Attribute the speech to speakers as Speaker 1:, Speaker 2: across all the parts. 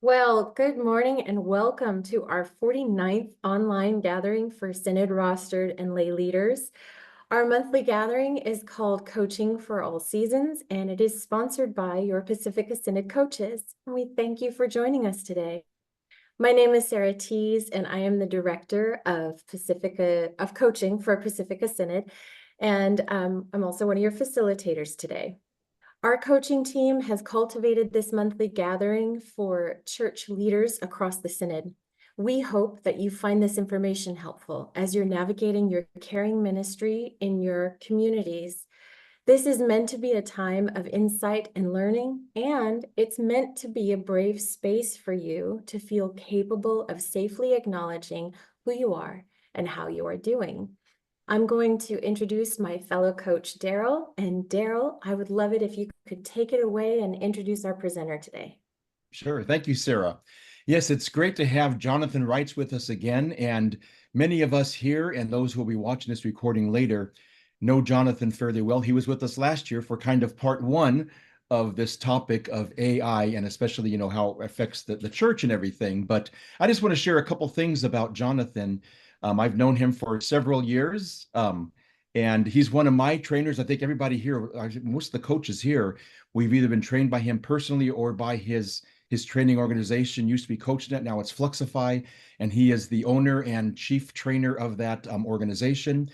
Speaker 1: Well, good morning and welcome to our 49th online gathering for Synod rostered and lay leaders. Our monthly gathering is called Coaching for All Seasons, and it is sponsored by your Pacifica Synod coaches. And we thank you for joining us today. My name is Sarah Tees, and I am the Director of Coaching for Pacifica Synod, and I'm also one of your facilitators today. Our coaching team has cultivated this monthly gathering for church leaders across the Synod. We hope that you find this information helpful as you're navigating your caring ministry in your communities. This is meant to be a time of insight and learning, and it's meant to be a brave space for you to feel capable of safely acknowledging who you are and how you are doing. I'm going to introduce my fellow coach, Daryl. And Daryl, I would love it if you could take it away and introduce our presenter today.
Speaker 2: Sure. Thank you, Sarah. Yes, it's great to have Johnathan Reitz with us again. And many of us here and those who will be watching this recording later know Johnathan fairly well. He was with us last year for kind of part one of this topic of AI and especially, how it affects the church and everything. But I just want to share a couple things about Johnathan. I've known him for several years. And he's one of my trainers. I think everybody here, most of the coaches here, we've either been trained by him personally or by his training organization. Used to be CoachNet, now it's Fluxify, and he is the owner and chief trainer of that organization.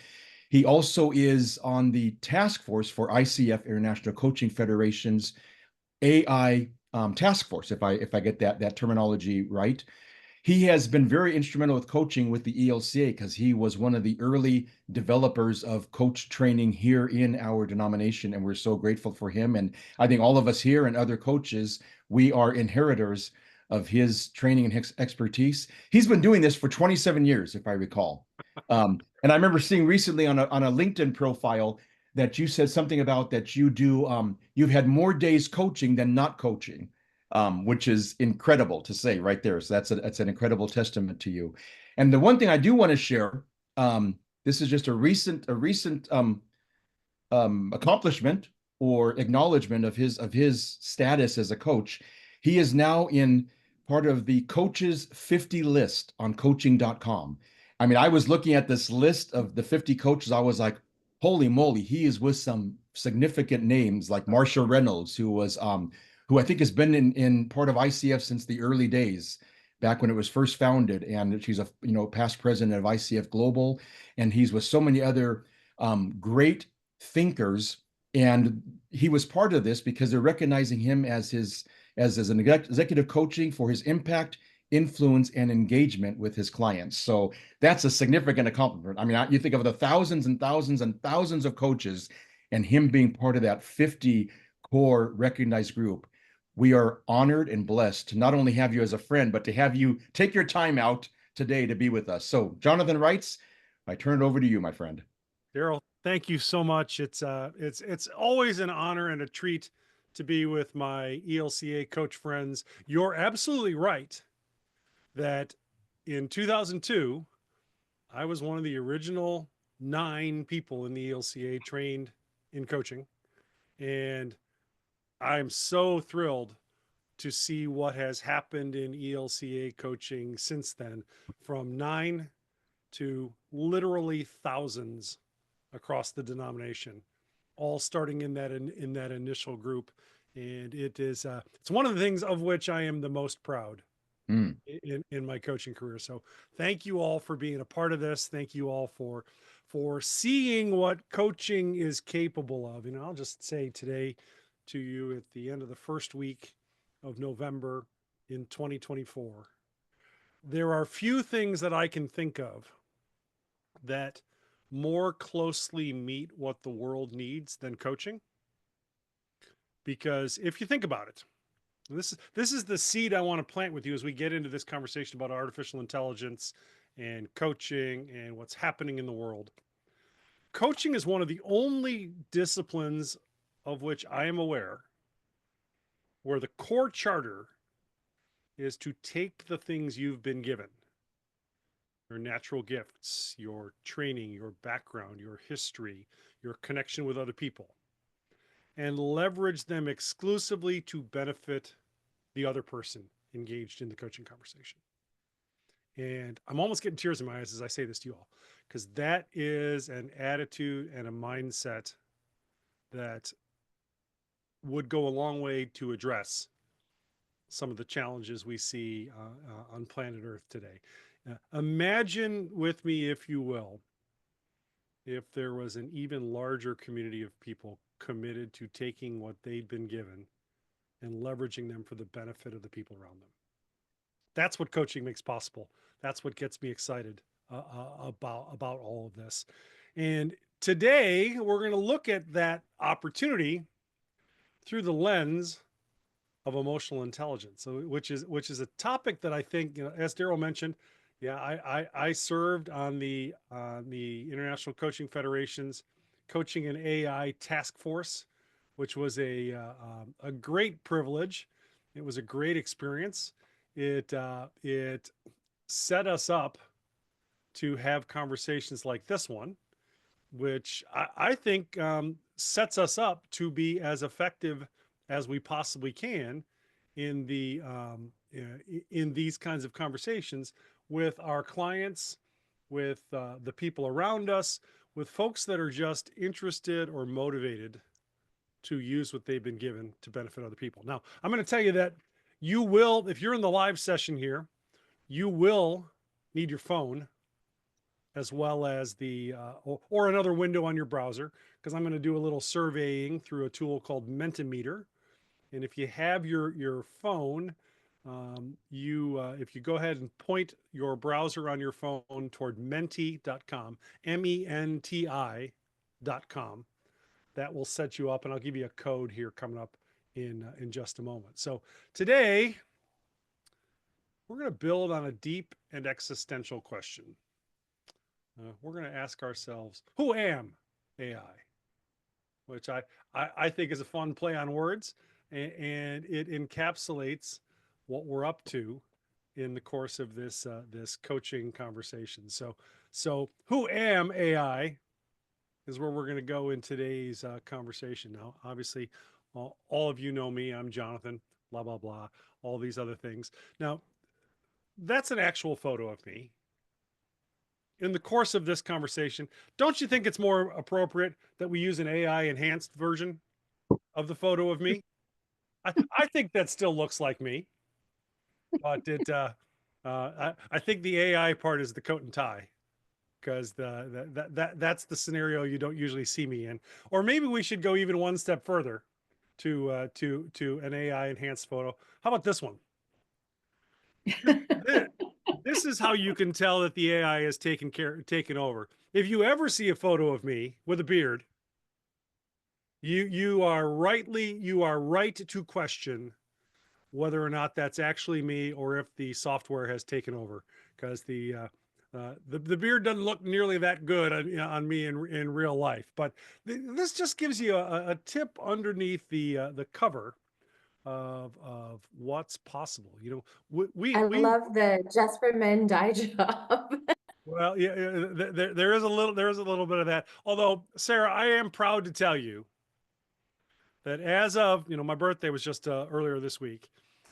Speaker 2: He also is on the task force for ICF, International Coaching Federation's AI task force, if I get that terminology right. He has been very instrumental with coaching with the ELCA because he was one of the early developers of coach training here in our denomination, and we're so grateful for him. And I think all of us here and other coaches, we are inheritors of his training and his expertise. He's been doing this for 27 years, if I recall. And I remember seeing recently on a LinkedIn profile that you said something about that you've had more days coaching than not coaching, which is incredible to say right there. So that's an incredible testament to you. And the one thing I do want to share, this is just a recent accomplishment or acknowledgement of his status as a coach. He is now in part of the coaches 50 list on coaching.com. I mean, I was looking at this list of the 50 coaches. I was like, holy moly, he is with some significant names like Marsha Reynolds, who I think has been in part of ICF since the early days, back when it was first founded. And she's a past president of ICF Global, and he's with so many other great thinkers. And he was part of this because they're recognizing him as an executive coaching for his impact, influence, and engagement with his clients. So that's a significant accomplishment. I mean, you think of the thousands and thousands and thousands of coaches and him being part of that 50 core recognized group. We are honored and blessed to not only have you as a friend, but to have you take your time out today to be with us. So, Johnathan Reitz, I turn it over to you, my friend.
Speaker 3: Daryl, thank you so much. It's always an honor and a treat to be with my ELCA coach friends. You're absolutely right that in 2002, I was one of the original 9 people in the ELCA trained in coaching. And I'm so thrilled to see what has happened in ELCA coaching since then, from 9 to literally thousands across the denomination, all starting in that initial group. And it's one of the things of which I am the most proud in my coaching career. So thank you all for being a part of this. Thank you all for seeing what coaching is capable of. I'll just say today to you, at the end of the first week of November in 2024, there are few things that I can think of that more closely meet what the world needs than coaching. Because if you think about it, this is the seed I want to plant with you as we get into this conversation about artificial intelligence and coaching and what's happening in the world. Coaching is one of the only disciplines of which I am aware where the core charter is to take the things you've been given, your natural gifts, your training, your background, your history, your connection with other people, and leverage them exclusively to benefit the other person engaged in the coaching conversation. And I'm almost getting tears in my eyes as I say this to you all, because that is an attitude and a mindset that would go a long way to address some of the challenges we see on planet Earth today. Imagine with me, if you will, if there was an even larger community of people committed to taking what they'd been given and leveraging them for the benefit of the people around them. That's what coaching makes possible. That's what gets me excited about all of this. And today we're going to look at that opportunity through the lens of emotional intelligence, so which is a topic that I think, as Daryl mentioned, yeah, I served on the International Coaching Federation's Coaching and AI Task Force, which was a great privilege. It was a great experience. It set us up to have conversations like this one, which I think sets us up to be as effective as we possibly can in these kinds of conversations with our clients, with the people around us, with folks that are just interested or motivated to use what they've been given to benefit other people. Now, I'm going to tell you that you will, if you're in the live session here, you will need your phone as well as the or another window on your browser, because I'm going to do a little surveying through a tool called Mentimeter. And if you have your phone, if you go ahead and point your browser on your phone toward menti.com, menti.com, that will set you up, and I'll give you a code here coming up in just a moment. So today we're going to build on a deep and existential question. We're going to ask ourselves, who am AI? Which I think is a fun play on words, and it encapsulates what we're up to in the course of this this coaching conversation. So who am AI is where we're going to go in today's conversation. Now, obviously, all of you know me. I'm Johnathan, blah, blah, blah, all these other things. Now, that's an actual photo of me. In the course of this conversation, don't you think it's more appropriate that we use an AI enhanced version of the photo of me? I think that still looks like me, but I think the AI part is the coat and tie, because that's the scenario you don't usually see me in. Or maybe we should go even one step further to an AI enhanced photo. How about this one? This is how you can tell that the AI has taken over. If you ever see a photo of me with a beard, you are right to question whether or not that's actually me or if the software has taken over, because the beard doesn't look nearly that good on me in real life. But this just gives you a tip underneath the cover of what's possible.
Speaker 1: I love the Just for Men dye job.
Speaker 3: Well, yeah, there is a little bit of that. Although, Sarah, I am proud to tell you that as of, my birthday was just earlier this week,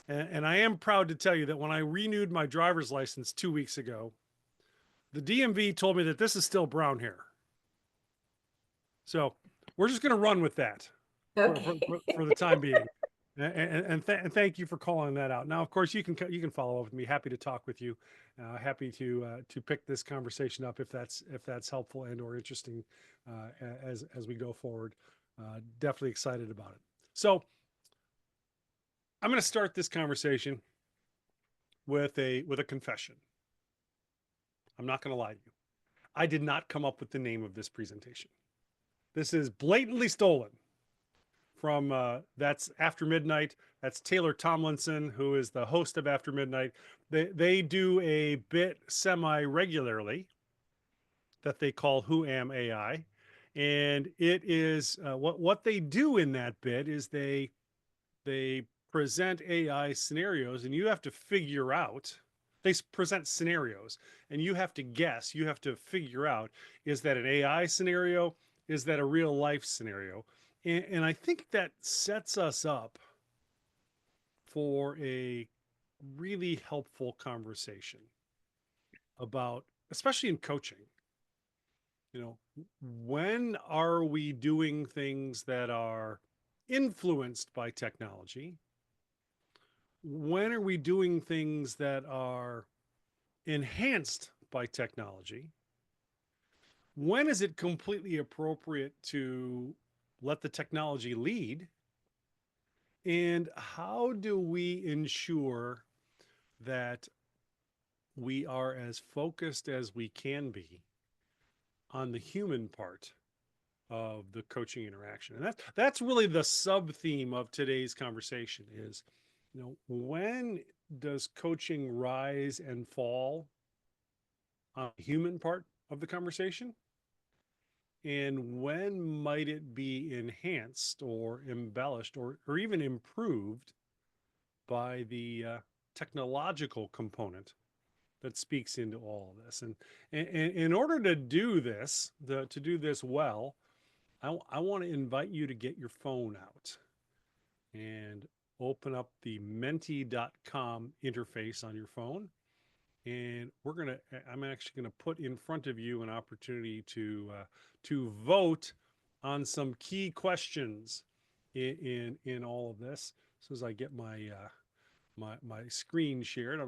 Speaker 3: and I am proud to tell you that when I renewed my driver's license 2 weeks ago, the DMV told me that this is still brown hair. So we're just going to run with that for the time being. And thank you for calling that out. Now, of course, you can follow up with me. Happy to talk with you. Happy to pick this conversation up if that's helpful and or interesting as we go forward. Definitely excited about it. So I'm going to start this conversation with a confession. I'm not going to lie to you. I did not come up with the name of this presentation. This is blatantly stolen from that's After Midnight. That's Taylor Tomlinson, who is the host of After Midnight. They do a bit semi-regularly that they call Who Am AI? And it is what they do in that bit is they present AI scenarios, and you have to figure out, they present scenarios and you have to guess, you have to figure out, is that an AI scenario? Is that a real life scenario? And I think that sets us up for a really helpful conversation about, especially in coaching, when are we doing things that are influenced by technology? When are we doing things that are enhanced by technology? When is it completely appropriate to let the technology lead? And how do we ensure that we are as focused as we can be on the human part of the coaching interaction? And that's really the sub theme of today's conversation is, when does coaching rise and fall on the human part of the conversation? And when might it be enhanced or embellished or even improved by the technological component that speaks into all of this? And in order to do this, to do this well, I want to invite you to get your phone out and open up the menti.com interface on your phone. And I'm actually going to put in front of you an opportunity to vote on some key questions in all of this. As soon as I get my screen shared,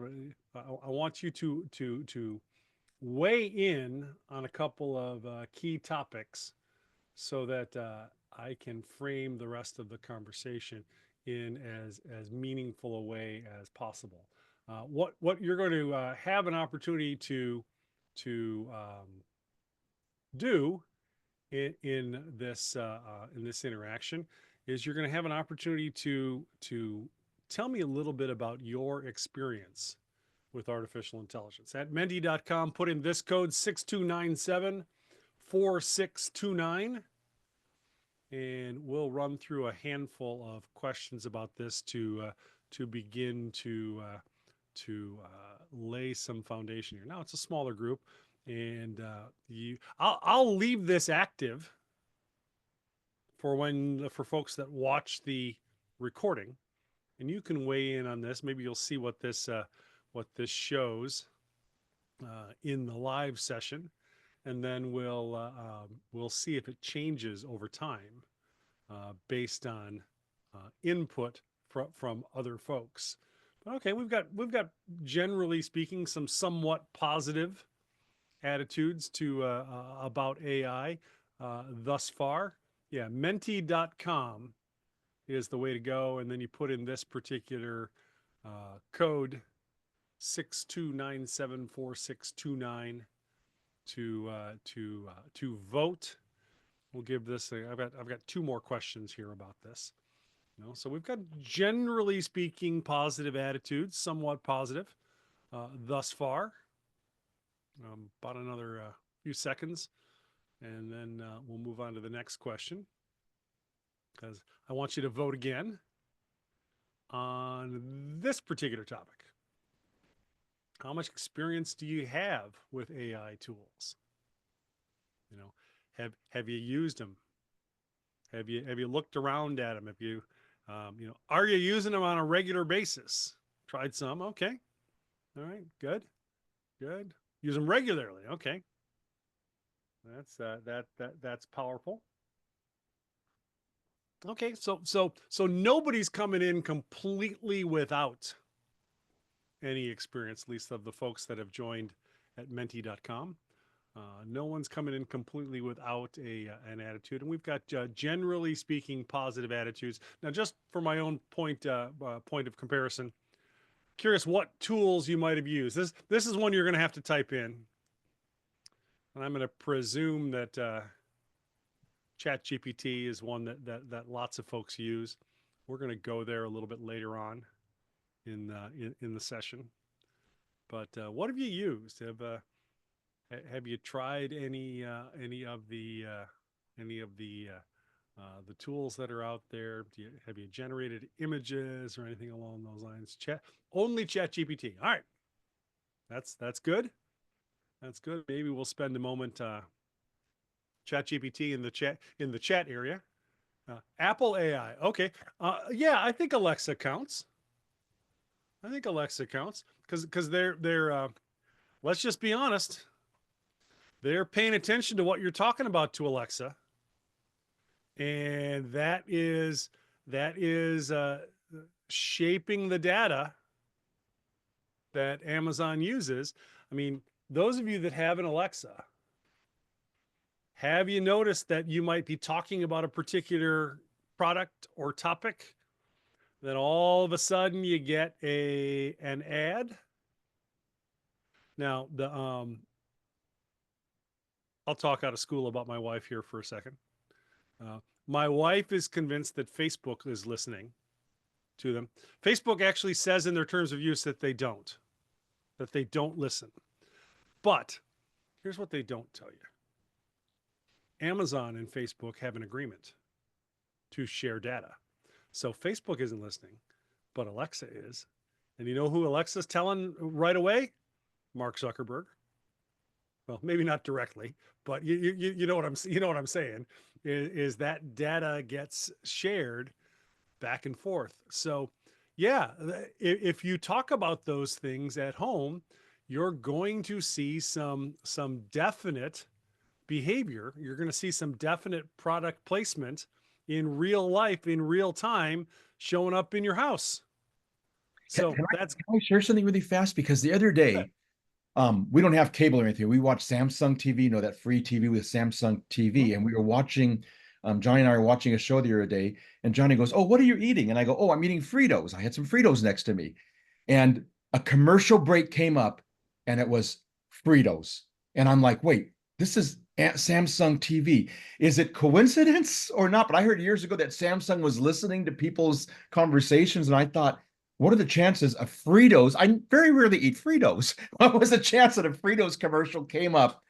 Speaker 3: I want you to weigh in on a couple of key topics so that I can frame the rest of the conversation in as meaningful a way as possible. What you're going to have an opportunity to do in this interaction is you're going to have an opportunity to tell me a little bit about your experience with artificial intelligence. At menti.com, put in this code 6297-4629, and we'll run through a handful of questions about this to begin to lay some foundation here. Now it's a smaller group, and I'll leave this active for folks that watch the recording, and you can weigh in on this. Maybe you'll see what this shows in the live session, and then we'll see if it changes over time based on input from other folks. But okay, we've got generally speaking some somewhat positive attitudes to about AI thus far. Yeah, menti.com is the way to go, and then you put in this particular code 62974629 to vote. We'll give this. I've got two more questions here about this. So we've got, generally speaking, positive attitudes, somewhat positive thus far. About another few seconds, and then we'll move on to the next question, because I want you to vote again on this particular topic. How much experience do you have with AI tools? Have you used them? Have you looked around at them? Have you, are you using them on a regular basis? Tried some, okay. All right, good. Use them regularly, okay. That's powerful. Okay, so nobody's coming in completely without any experience, at least of the folks that have joined at menti.com. No one's coming in completely without an attitude, and we've got generally speaking positive attitudes. Now, just for my own point of comparison, curious what tools you might have used. This is one you're going to have to type in, and I'm going to presume that ChatGPT is one that lots of folks use. We're going to go there a little bit later on in the session. But what have you used? Have you tried any of the tools that are out there? Have you generated images or anything along those lines? Only ChatGPT. All right, that's good. That's good. Maybe we'll spend a moment ChatGPT in the chat area. Apple AI. Okay. Yeah, I think Alexa counts. I think Alexa counts because they're let's just be honest, they're paying attention to what you're talking about to Alexa, and that is shaping the data that Amazon uses. I mean, those of you that have an Alexa, have you noticed that you might be talking about a particular product or topic, then all of a sudden you get an ad? Now, I'll talk out of school about my wife here for a second. My wife is convinced that Facebook is listening to them. Facebook actually says in their terms of use that they don't listen. But here's what they don't tell you. Amazon and Facebook have an agreement to share data. So Facebook isn't listening, but Alexa is. And you know who Alexa's telling right away? Mark Zuckerberg. Well, maybe not directly, but you know what I'm saying is that data gets shared back and forth. So, yeah, if you talk about those things at home, you're going to see some definite behavior. You're going to see some definite product placement in real life, in real time, showing up in your house. So
Speaker 2: can I share something really fast? Because the other day, we don't have cable or anything. We watch Samsung TV, you know, that free TV with Samsung TV. And we were watching, Johnny and I were watching a show the other day, and Johnny goes, "Oh, what are you eating?" And I go, "Oh, I'm eating Fritos." I had some Fritos next to me. And a commercial break came up, and it was Fritos. And I'm like, wait, this is Samsung TV. Is it coincidence or not? But I heard years ago that Samsung was listening to people's conversations, and I thought, what are the chances of Fritos? I very rarely eat Fritos. What was the chance that a Fritos commercial came up?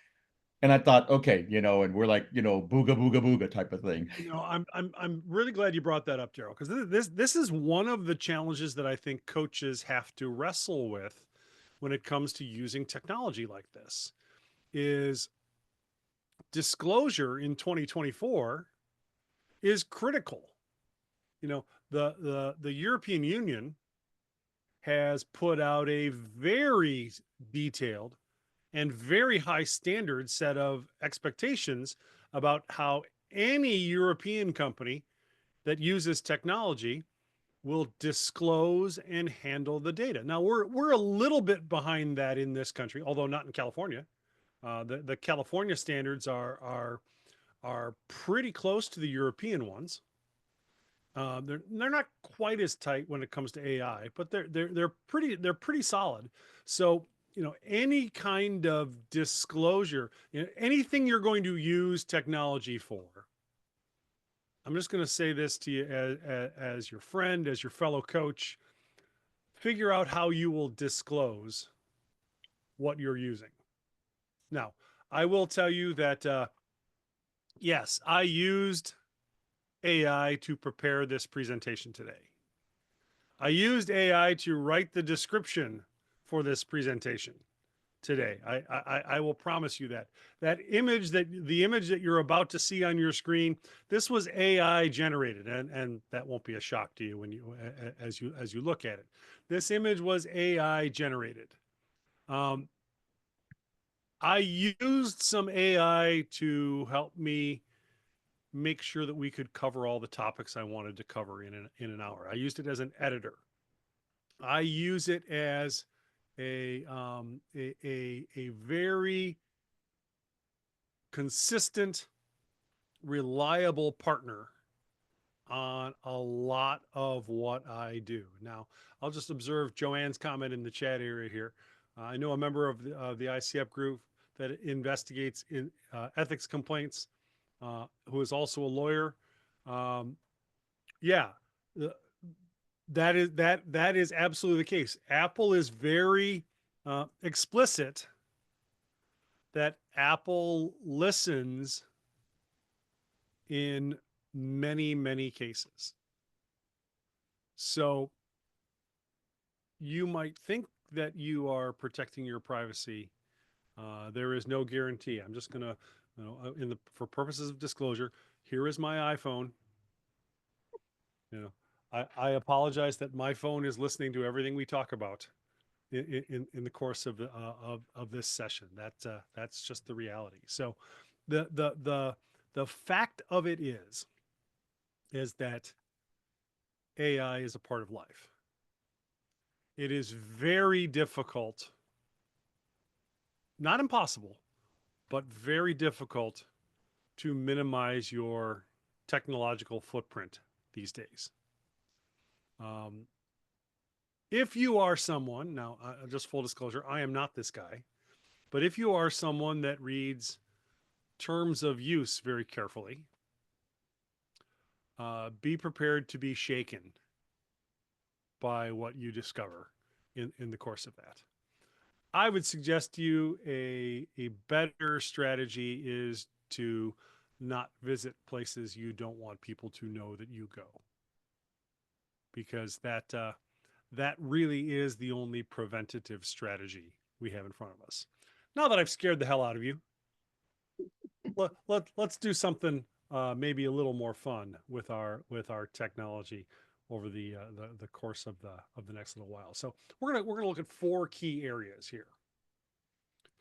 Speaker 2: And I thought, okay, you know, and we're like, you know, booga booga booga type of thing.
Speaker 3: You know, I'm really glad you brought that up, Daryl, because this is one of the challenges that I think coaches have to wrestle with when it comes to using technology like this. Is disclosure in 2024 is critical. You know, the European Union has put out a very detailed and very high standard set of expectations about how any European company that uses technology will disclose and handle the data. Now we're a little bit behind that in this country, although not in California. The California standards are pretty close to the European ones. They're not quite as tight when it comes to AI, but they're pretty solid. So you know, any kind of disclosure, you know, anything you're going to use technology for. I'm just going to say this to you as your friend, as your fellow coach. Figure out how you will disclose what you're using. Now, I will tell you that yes, I used AI to prepare this presentation today. I used AI to write the description for this presentation today. I will promise you that the image that you're about to see on your screen, this was AI generated, and that won't be a shock to you when you as you look at it. This image was AI generated. I used some AI to help me make sure that we could cover all the topics I wanted to cover in an hour. I used it as an editor. I use it as a very consistent, reliable partner on a lot of what I do. Now, I'll just observe Joanne's comment in the chat area here. I know a member of the ICF group that investigates ethics complaints, who is also a lawyer. Yeah, that is absolutely the case. Apple is very explicit that Apple listens in many cases. So you might think that you are protecting your privacy. There is no guarantee. I'm just gonna, you know, for purposes of disclosure, here is my iPhone. You know, I apologize that my phone is listening to everything we talk about in the course of of this session. That's just the reality. So the fact of it is that AI is a part of life. It is very difficult, not impossible, but very difficult to minimize your technological footprint these days. If you are someone, now just full disclosure, I am not this guy, but if you are someone that reads terms of use very carefully, be prepared to be shaken by what you discover in the course of that. I would suggest to you a better strategy is to not visit places you don't want people to know that you go, because that really is the only preventative strategy we have in front of us. Now that I've scared the hell out of you, let's do something maybe a little more fun with our technology over the course of the next little while. So we're gonna look at 4 key areas here.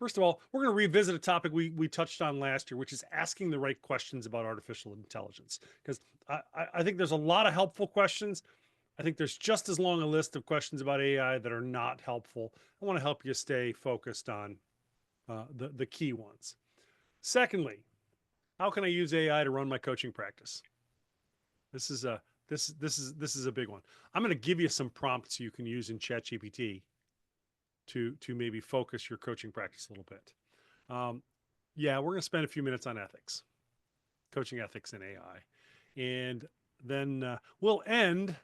Speaker 3: First of all, we're going to revisit a topic we touched on last year, which is asking the right questions about artificial intelligence. Because I think there's a lot of helpful questions. I think there's just as long a list of questions about AI that are not helpful. I want to help you stay focused on the key ones. Secondly, how can I use AI to run my coaching practice? This is a big one. I'm going to give you some prompts you can use in ChatGPT to maybe focus your coaching practice a little bit. Yeah, we're going to spend a few minutes on ethics, coaching ethics in AI. And then we'll end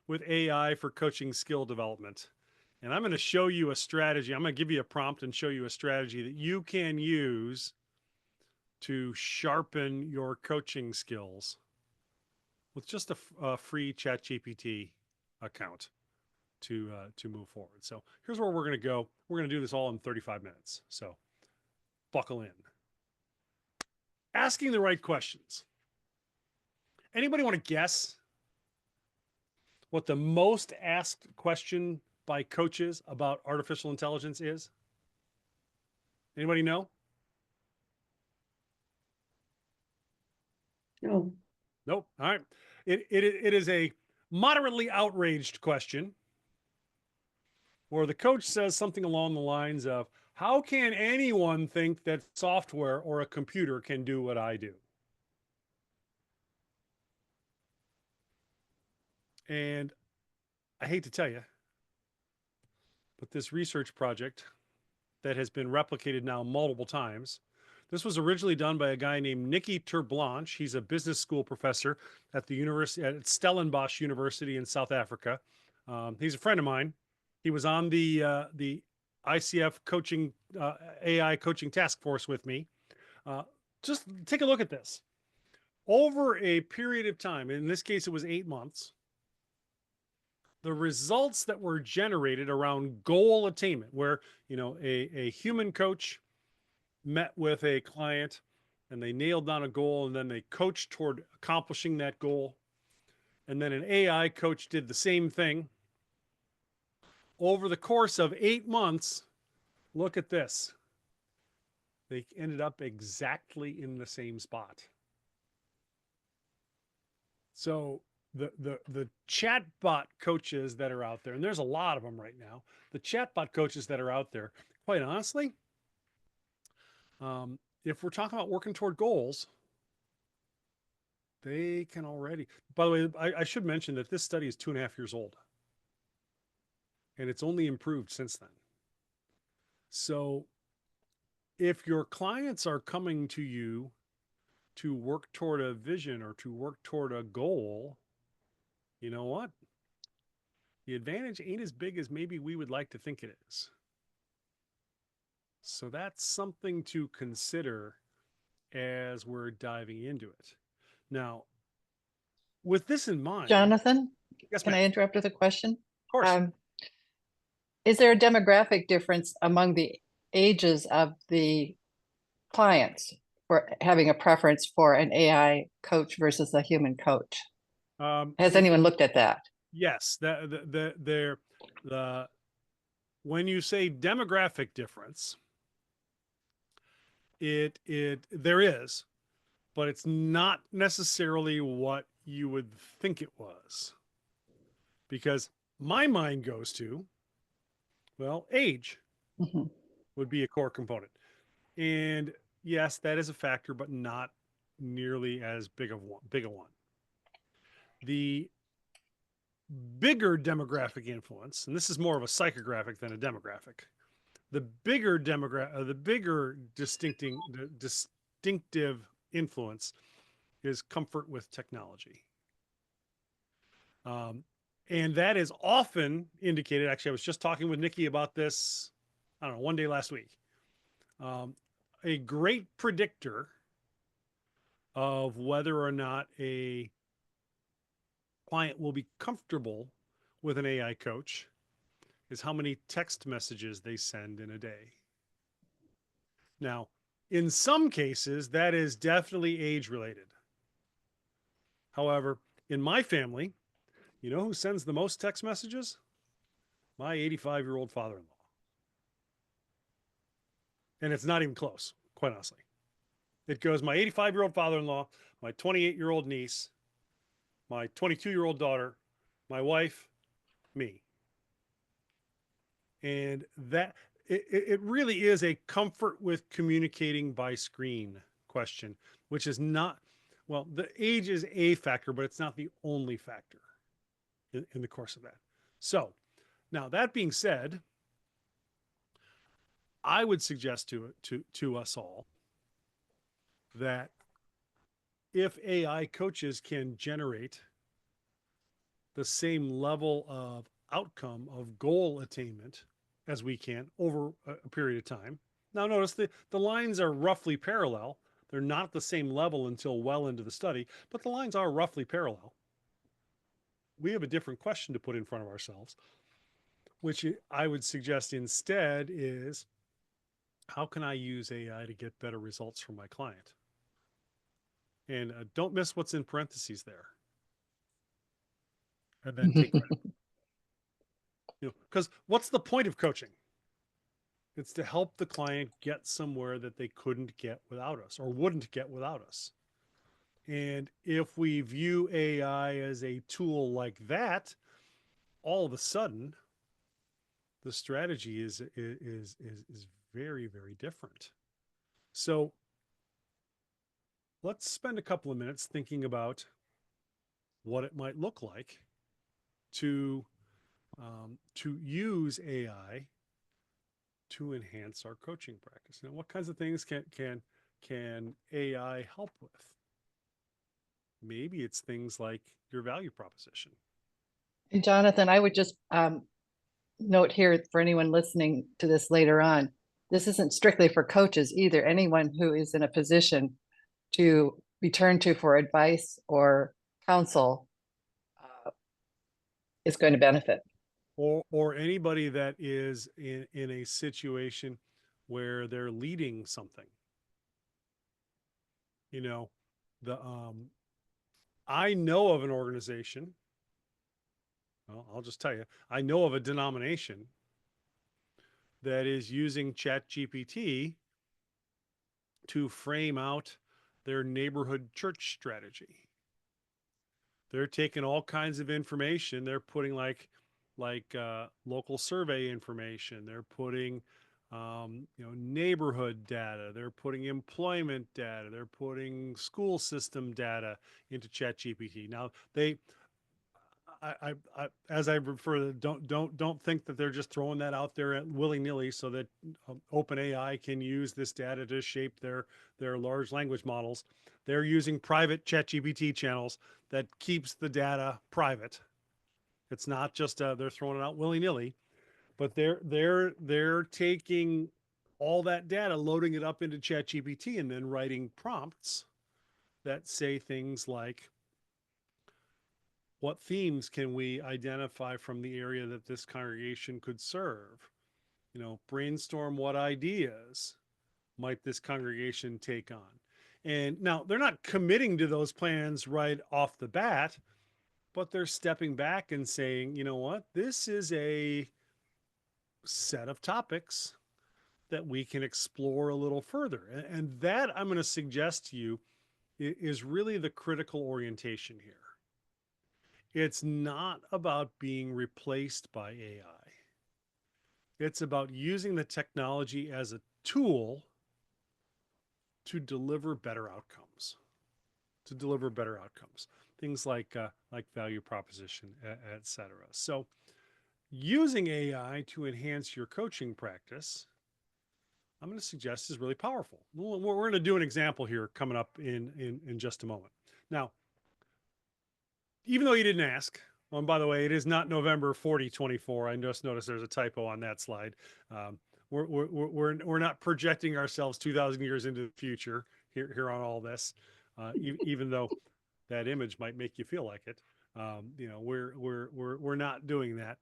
Speaker 3: with AI for coaching skill development. And I'm going to show you a strategy. I'm going to give you a prompt and show you a strategy that you can use to sharpen your coaching skills with just a free ChatGPT account to move forward. So here's where we're going to go. We're going to do this all in 35 minutes. So buckle in. Asking the right questions. Anybody want to guess what the most asked question by coaches about artificial intelligence is? Anybody know?
Speaker 4: No.
Speaker 3: Nope. All right. It is a moderately outraged question where the coach says something along the lines of, how can anyone think that software or a computer can do what I do? And I hate to tell you, but this research project that has been replicated now multiple times, this was originally done by a guy named Nicky Terblanche. He's a business school professor at the university at Stellenbosch University in South Africa. He's a friend of mine. He was on the ICF coaching AI coaching task force with me. Just take a look at this. Over a period of time, in this case, it was 8 months, the results that were generated around goal attainment, where a human coach met with a client and they nailed down a goal and then they coached toward accomplishing that goal. And then an AI coach did the same thing. Over the course of 8 months, look at this. They ended up exactly in the same spot. So the chatbot coaches that are out there, and there's a lot of them right now, the chatbot coaches that are out there, quite honestly, if we're talking about working toward goals, they can already, by the way, I should mention that this study is 2.5 years old and it's only improved since then. So if your clients are coming to you to work toward a vision or to work toward a goal, you know what? The advantage ain't as big as maybe we would like to think it is. So that's something to consider as we're diving into it. Now, with this in mind,
Speaker 4: Johnathan,
Speaker 3: yes,
Speaker 4: can
Speaker 3: ma'am.
Speaker 4: I interrupt with a question?
Speaker 3: Of course.
Speaker 4: Is there a demographic difference among the ages of the clients for having a preference for an AI coach versus a human coach? Has anyone looked at that?
Speaker 3: Yes, when you say demographic difference, there is, but it's not necessarily what you would think it was, because my mind goes to, well, age
Speaker 4: Mhm.
Speaker 3: would be a core component, and yes, that is a factor, but not nearly as big a one. The bigger demographic influence, and this is more of a psychographic than a demographic. The bigger distinctive influence is comfort with technology. And that is often indicated. Actually, I was just talking with Nikki about this, I don't know, one day last week. A great predictor of whether or not a client will be comfortable with an AI coach is how many text messages they send in a day. Now, in some cases, that is definitely age related. However, in my family, you know who sends the most text messages? My 85-year-old father-in-law. And it's not even close, quite honestly. It goes my 85-year-old father-in-law, my 28-year-old niece, my 22-year-old daughter, my wife, me. And that it really is a comfort with communicating by screen question, which is not, well, the age is a factor, but it's not the only factor in the course of that. So now that being said, I would suggest to us all that if AI coaches can generate the same level of outcome of goal attainment as we can over a period of time. Now notice the lines are roughly parallel. They're not at the same level until well into the study, but the lines are roughly parallel. We have a different question to put in front of ourselves, which I would suggest instead is, how can I use AI to get better results for my client? And don't miss what's in parentheses there. And then take credit. Because what's the point of coaching? It's to help the client get somewhere that they couldn't get without us or wouldn't get without us. And if we view AI as a tool like that, all of a sudden, the strategy is very, very different. So let's spend a couple of minutes thinking about what it might look like to use AI to enhance our coaching practice. Now, what kinds of things can AI help with? Maybe it's things like your value proposition.
Speaker 4: And Johnathan, I would just note here for anyone listening to this later on, this isn't strictly for coaches either. Anyone who is in a position to be turned to for advice or counsel is going to benefit.
Speaker 3: Or anybody that is in a situation where they're leading something. You know, I know of an organization, well, I'll just tell you, I know of a denomination that is using ChatGPT to frame out their neighborhood church strategy. They're taking all kinds of information. They're putting like local survey information. They're putting neighborhood data. They're putting employment data. They're putting school system data into ChatGPT. Now I as I refer, don't think that they're just throwing that out there willy-nilly so that OpenAI can use this data to shape their large language models. They're using private ChatGPT channels that keeps the data private. It's not just they're throwing it out willy-nilly, but they're taking all that data, loading it up into ChatGPT, and then writing prompts that say things like, what themes can we identify from the area that this congregation could serve? Brainstorm what ideas might this congregation take on. And now they're not committing to those plans right off the bat, but they're stepping back and saying, you know what, this is a set of topics that we can explore a little further. And that, I'm going to suggest to you, is really the critical orientation here. It's not about being replaced by AI. It's about using the technology as a tool to deliver better outcomes. To deliver better outcomes, things like value proposition, et cetera. So, using AI to enhance your coaching practice, I'm going to suggest is really powerful. We're going to do an example here coming up in just a moment. Now, even though you didn't ask, and by the way, it is not November 4024. I just noticed there's a typo on that slide. Um, we're not projecting ourselves 2,000 years into the future here on all this, even though that image might make you feel like it. We're not doing that.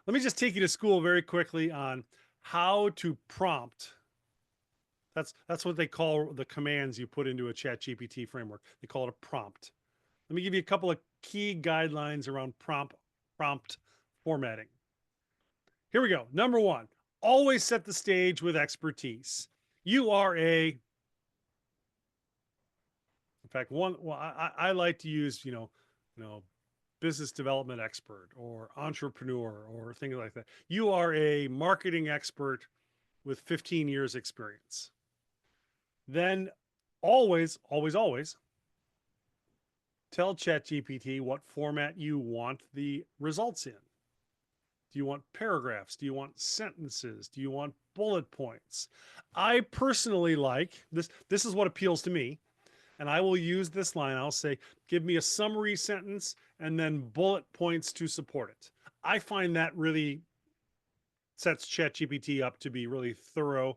Speaker 3: Let me just take you to school very quickly on how to prompt. That's what they call the commands you put into a ChatGPT framework. They call it a prompt. Let me give you a couple of key guidelines around prompt formatting. Here we go. Number one, always set the stage with expertise. You are in fact, I like to use, business development expert or entrepreneur or things like that. You are a marketing expert with 15 years experience. Then always tell ChatGPT what format you want the results in. Do you want paragraphs? Do you want sentences? Do you want bullet points? I personally like this. This is what appeals to me. And I will use this line. I'll say, give me a summary sentence and then bullet points to support it. I find that really sets ChatGPT up to be really thorough,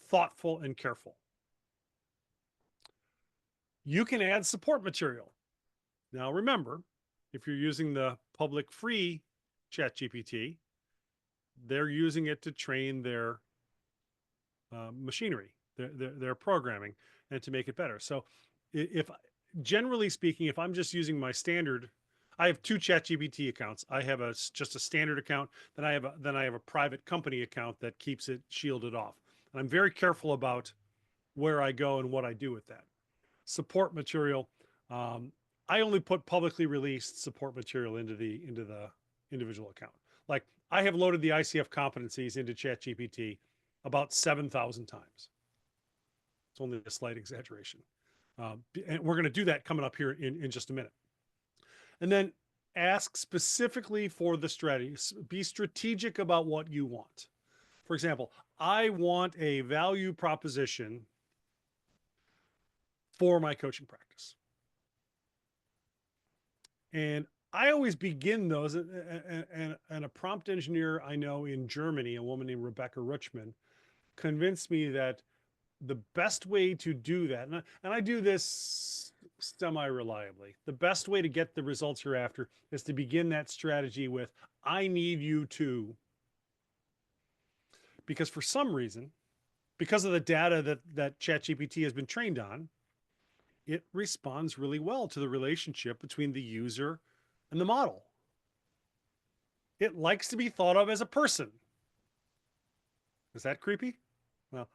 Speaker 3: thoughtful, and careful. You can add support material. Now, remember, if you're using the public free ChatGPT, they're using it to train their machinery, their programming, and to make it better. So if generally speaking, if I'm just using my standard, I have two ChatGPT accounts. I have just a standard account. Then I have a private company account that keeps it shielded off. And I'm very careful about where I go and what I do with that. Support material. I only put publicly released support material into the individual account. Like I have loaded the ICF competencies into ChatGPT about 7,000 times. It's only a slight exaggeration. And we're going to do that coming up here in just a minute. And then ask specifically for the strategy. Be strategic about what you want. For example, I want a value proposition for my coaching practice. And I always begin those, and a prompt engineer I know in Germany, a woman named Rebecca Rutschman, convinced me that the best way to do that, and I do this semi-reliably, the best way to get the results you're after is to begin that strategy with, I need you to, because for some reason, because of the data that ChatGPT has been trained on, it responds really well to the relationship between the user and the model. It likes to be thought of as a person. Is that creepy? Well,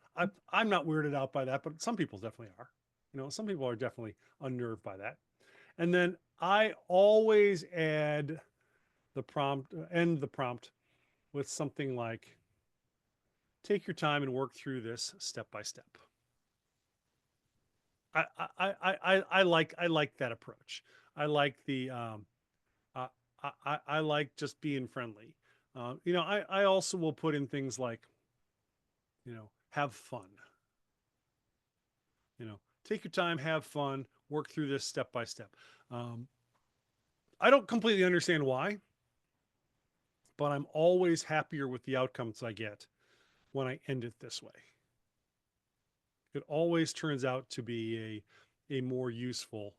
Speaker 3: I'm not weirded out by that, but some people definitely are. Some people are definitely unnerved by that. And then I always end the prompt with something like, take your time and work through this step by step. I like that approach. I like the I like just being friendly. I also will put in things like, have fun. Take your time, have fun, work through this step by step. I don't completely understand why, but I'm always happier with the outcomes I get when I end it this way. It always turns out to be a more useful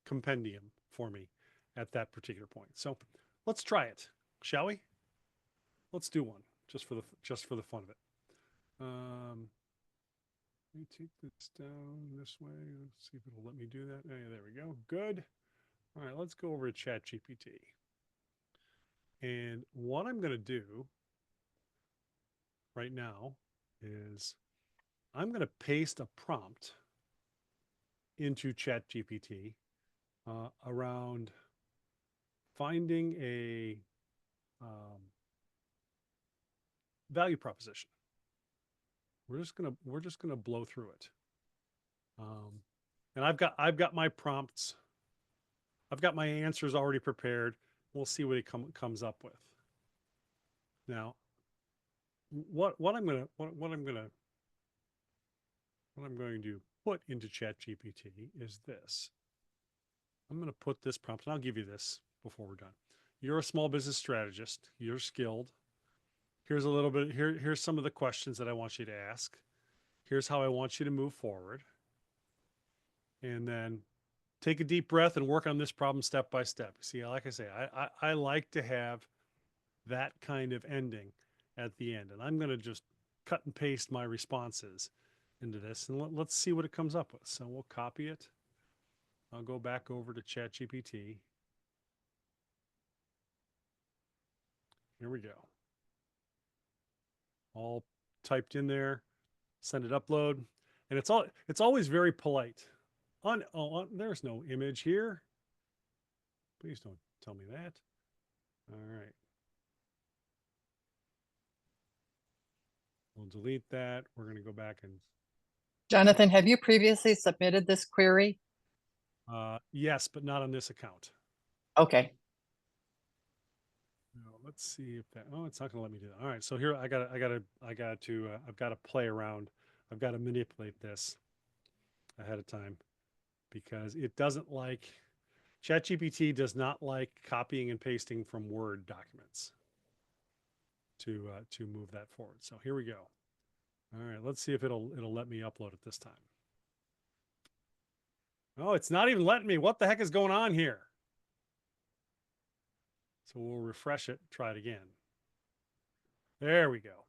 Speaker 3: compendium for me at that particular point. So let's try it, shall we? Let's do one just for the fun of it. Let me take this down this way. Let's see if it'll let me do that. Oh, yeah, there we go. Good. All right, let's go over to ChatGPT. And what I'm going to do right now is I'm going to paste a prompt into ChatGPT around finding a value proposition. We're just gonna blow through it, and I've got my prompts. I've got my answers already prepared. We'll see what it comes up with. Now, what I'm going to put into ChatGPT is this. I'm going to put this prompt, and I'll give you this before we're done. You're a small business strategist. You're skilled. Here's a little bit. Here's some of the questions that I want you to ask. Here's how I want you to move forward. And then take a deep breath and work on this problem step by step. See, like I say, I like to have that kind of ending at the end. And I'm going to just cut and paste my responses into this, and let's see what it comes up with. So we'll copy it. I'll go back over to ChatGPT. Here we go. All typed in there. Send it upload. And it's always very polite. There's no image here. Please don't tell me that. All right. We'll delete that. We're going to go back and.
Speaker 4: Johnathan, have you previously submitted this query?
Speaker 3: Yes, but not on this account.
Speaker 4: Okay.
Speaker 3: Now, let's see if that. Oh, it's not going to let me do that. All right. So here I've got to play around. I've got to manipulate this ahead of time because it doesn't like. ChatGPT does not like copying and pasting from Word documents to move that forward. So here we go. All right, let's see if it'll let me upload it this time. Oh, it's not even letting me. What the heck is going on here? So we'll refresh it, try it again. There we go.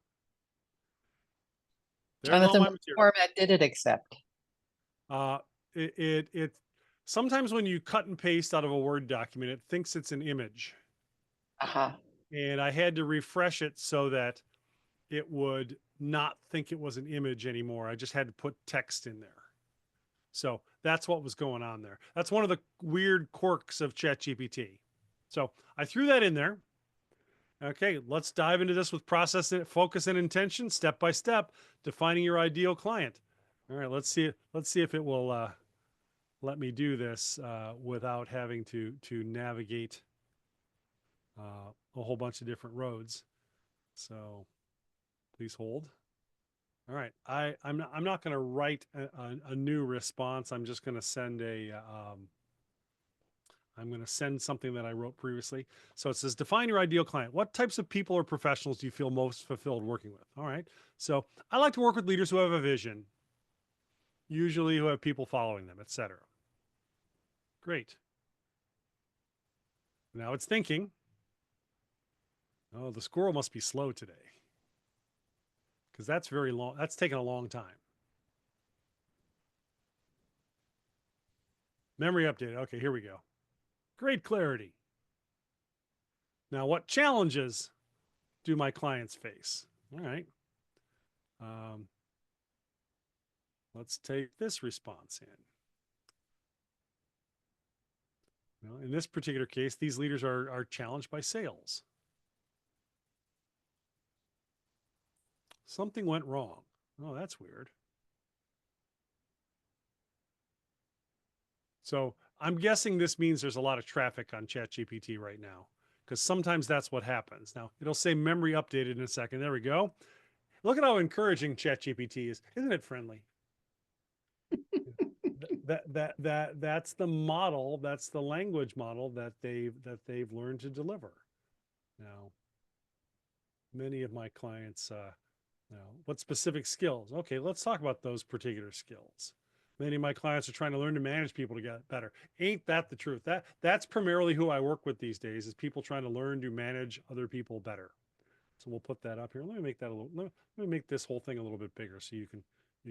Speaker 3: There's all
Speaker 4: Johnathan,
Speaker 3: my
Speaker 4: what
Speaker 3: material.
Speaker 4: format did it accept?
Speaker 3: It sometimes when you cut and paste out of a Word document, it thinks it's an image.
Speaker 4: Uh-huh.
Speaker 3: And I had to refresh it so that it would not think it was an image anymore. I just had to put text in there. So that's what was going on there. That's one of the weird quirks of ChatGPT. So I threw that in there. Okay, let's dive into this with process, focus, and intention, step by step, defining your ideal client. All right, let's see if it will let me do this without having to navigate a whole bunch of different roads. So please hold. All right, I'm not going to write a new response. I'm just going to send I'm going to send something that I wrote previously. So it says, define your ideal client. What types of people or professionals do you feel most fulfilled working with? All right. So I like to work with leaders who have a vision, usually who have people following them, etc. Great. Now it's thinking. Oh, the squirrel must be slow today. Because that's very long. That's taken a long time. Memory updated. Okay, here we go. Great clarity. Now, what challenges do my clients face? All right. Let's take this response in. Well, in this particular case, these leaders are challenged by sales. Something went wrong. Oh, that's weird. So I'm guessing this means there's a lot of traffic on ChatGPT right now, because sometimes that's what happens. Now, it'll say memory updated in a second. There we go. Look at how encouraging ChatGPT is. Isn't it friendly? That's the model. That's the language model that they've learned to deliver. Now, many of my clients, what specific skills? Okay, let's talk about those particular skills. Many of my clients are trying to learn to manage people to get better. Ain't that the truth? That's primarily who I work with these days, is people trying to learn to manage other people better. So we'll put that up here. Let me make that let me make this whole thing a little bit bigger so you can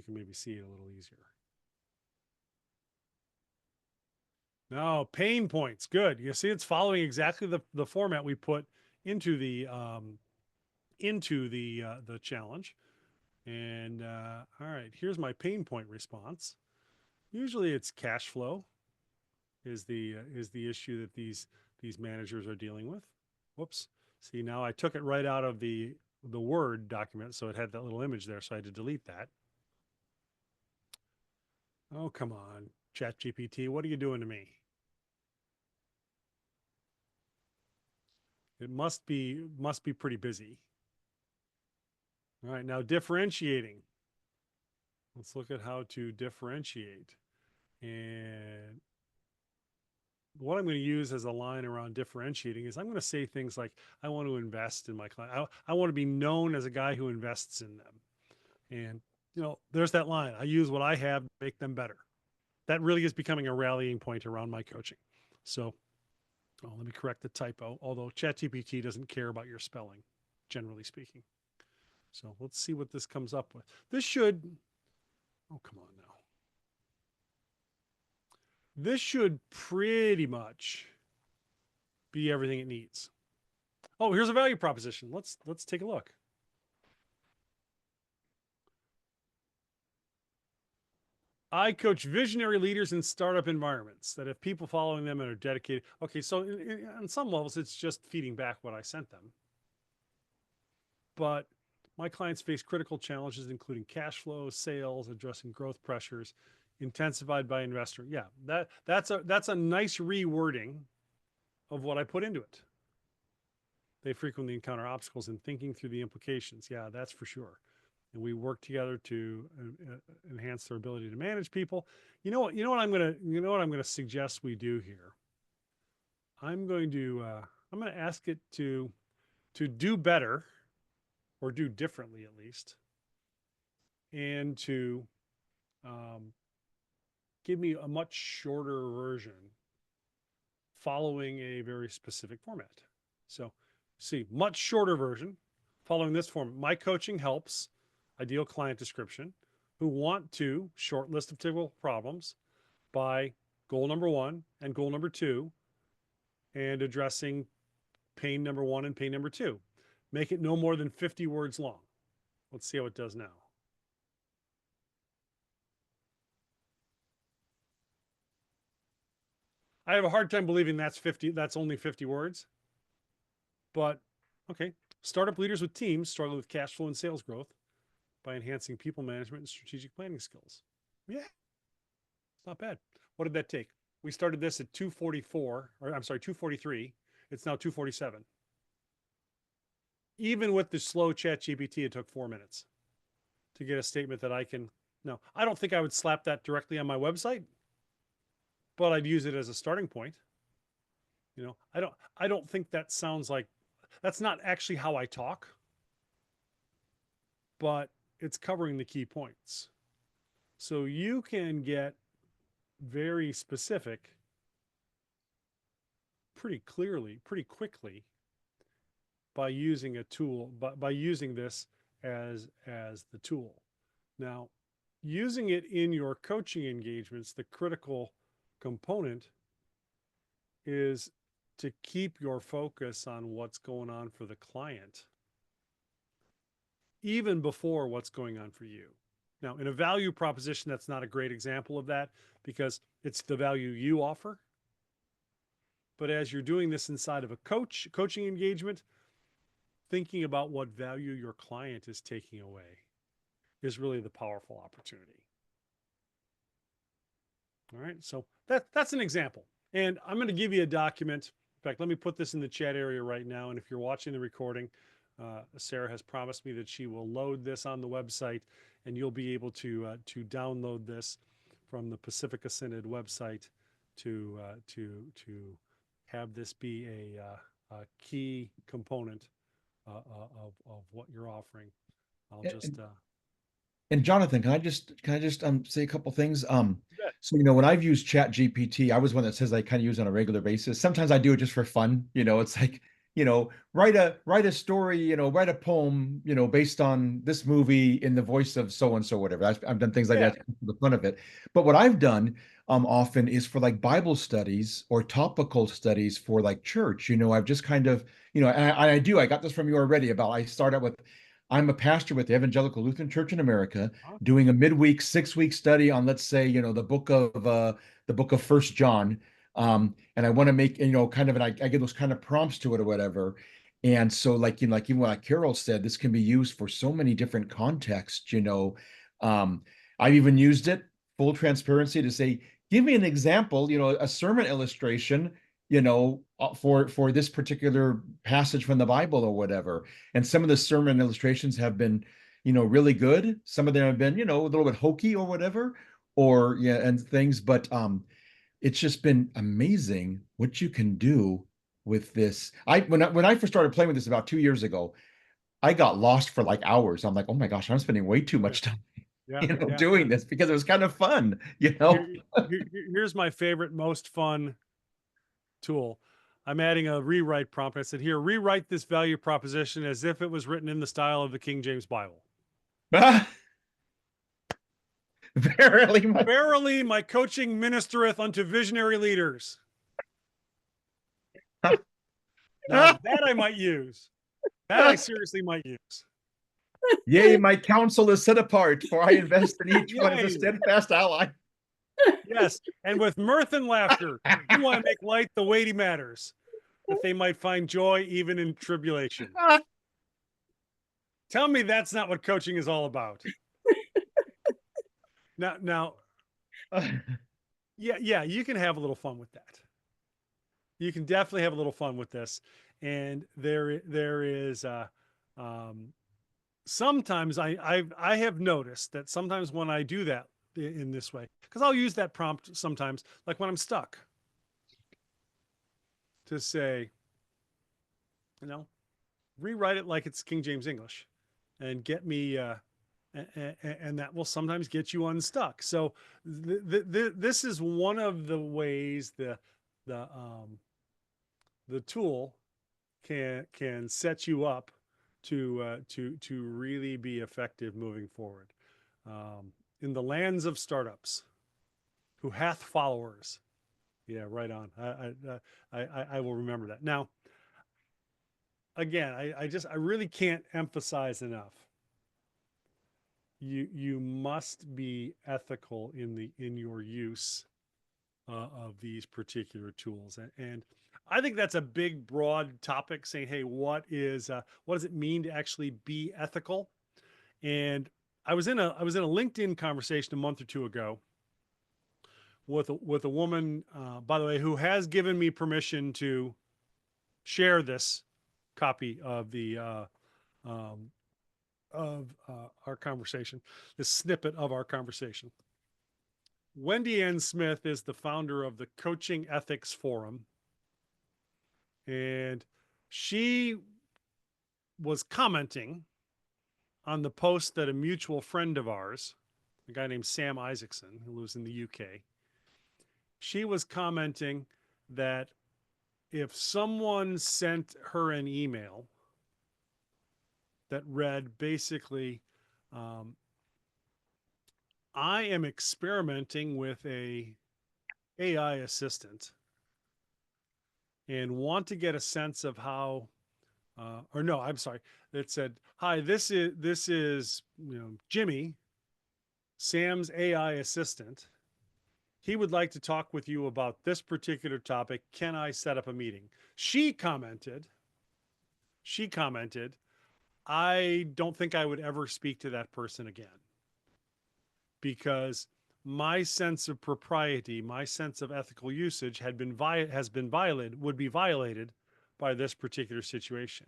Speaker 3: maybe see it a little easier. No, pain points. Good. You see, it's following exactly the format we put into the challenge. And all right, here's my pain point response. Usually, it's cash flow is the issue that these managers are dealing with. Whoops. See, now I took it right out of the Word document, so it had that little image there, so I had to delete that. Oh, come on, ChatGPT, what are you doing to me? It must be pretty busy. All right, now differentiating. Let's look at how to differentiate. And what I'm going to use as a line around differentiating is I'm going to say things like, I want to invest in my client. I want to be known as a guy who invests in them. And, there's that line. I use what I have to make them better. That really is becoming a rallying point around my coaching. So let me correct the typo, although ChatGPT doesn't care about your spelling, generally speaking. So let's see what this comes up with. This should, oh, come on now. This should pretty much be everything it needs. Oh, here's a value proposition. Let's take a look. I coach visionary leaders in startup environments that have people following them and are dedicated. Okay, so on some levels, it's just feeding back what I sent them. But my clients face critical challenges, including cash flow, sales, addressing growth pressures, intensified by investor. Yeah, that's a nice rewording of what I put into it. They frequently encounter obstacles in thinking through the implications. Yeah, that's for sure. And we work together to enhance their ability to manage people. You know what I'm gonna suggest we do here. I'm going to ask it to do better, or do differently at least, and to give me a much shorter version following a very specific format. So, see, much shorter version following this format. My coaching helps ideal client description who want to short list of typical problems by goal number 1 and goal number 2, and addressing pain number 1 and pain number 2. Make it no more than 50 words long. Let's see how it does now. I have a hard time believing that's only 50 words. But okay, startup leaders with teams struggle with cash flow and sales growth by enhancing people management and strategic planning skills. Yeah, it's not bad. What did that take? We started this at 243. It's now 247. Even with the slow ChatGPT, it took 4 minutes to get a statement that I can. No, I don't think I would slap that directly on my website, but I'd use it as a starting point. I don't think that sounds like, that's not actually how I talk, but it's covering the key points. So you can get very specific pretty clearly, pretty quickly, by using a tool, by using this as the tool. Now, using it in your coaching engagements, the critical component is to keep your focus on what's going on for the client, even before what's going on for you. Now, in a value proposition, that's not a great example of that because it's the value you offer. But as you're doing this inside of a coaching engagement, thinking about what value your client is taking away is really the powerful opportunity. All right, so that's an example. And I'm going to give you a document. In fact, let me put this in the chat area right now. And if you're watching the recording, Sarah has promised me that she will load this on the website, and you'll be able to download this from the Pacifica Synod website to have this be a key component of what you're offering. I'll just.
Speaker 2: And Johnathan, can I just say a couple things? So when I've used ChatGPT, I was one that says I kind of use it on a regular basis. Sometimes I do it just for fun. It's like write a story, write a poem, based on this movie in the voice of so and so, whatever. I've done things like
Speaker 3: Yeah.
Speaker 2: that for the fun of it. But what I've done often is for like Bible studies or topical studies for like church. I've just kind of, I got this from you already about I start out with I'm a pastor with the Evangelical Lutheran Church in America, doing a midweek 6-week study on, let's say, the book of First John. And I want to make, kind of, and I give those kind of prompts to it or whatever. And so, like, like even like Carol said, this can be used for so many different contexts. I've even used it, full transparency, to say, give me an example, a sermon illustration, for this particular passage from the Bible or whatever. And some of the sermon illustrations have been, really good. Some of them have been, a little bit hokey or whatever, or yeah, and things. But it's just been amazing what you can do with this. When I first started playing with this about 2 years ago, I got lost for like hours. I'm like, oh my gosh, I'm spending way too much time,
Speaker 3: Yeah. Yeah.
Speaker 2: doing this because it was kind of fun.
Speaker 3: Here's my favorite, most fun tool. I'm adding a rewrite prompt. I said, here, rewrite this value proposition as if it was written in the style of the King James Bible. Verily, my coaching ministereth unto visionary leaders. Now that I might use. That I seriously might use.
Speaker 2: Yea, my counsel is set apart, for I invest in each one as a steadfast ally.
Speaker 3: Yes, and with mirth and laughter, you want to make light the weighty matters, that they might find joy even in tribulation. Tell me that's not what coaching is all about. Now, yeah, you can have a little fun with that. You can definitely have a little fun with this, and there is sometimes I have noticed that sometimes when I do that in this way, because I'll use that prompt sometimes, like when I'm stuck, to say, rewrite it like it's King James English, and get me. And that will sometimes get you unstuck. So this is one of the ways the tool can set you up to really be effective moving forward. In the lands of startups, who hath followers. Yeah, right on. I will remember that. Now, again, I really can't emphasize enough. You must be ethical in your use of these particular tools, and I think that's a big, broad topic. Saying, hey, what does it mean to actually be ethical? And I was in a LinkedIn conversation a month or two ago with a woman, by the way, who has given me permission to share this copy of the our conversation, this snippet of our conversation. Wendy Ann Smith is the founder of the Coaching Ethics Forum, and she was commenting on the post that a mutual friend of ours, a guy named Sam Isaacson, who lives in the UK, she was commenting that if someone sent her an email that read basically, I am experimenting with a AI assistant and want to get a sense of how, or no, I'm sorry. It said, hi, this is Jimmy, Sam's AI assistant. He would like to talk with you about this particular topic. Can I set up a meeting? She commented, I don't think I would ever speak to that person again, because my sense of propriety, my sense of ethical usage would be violated by this particular situation.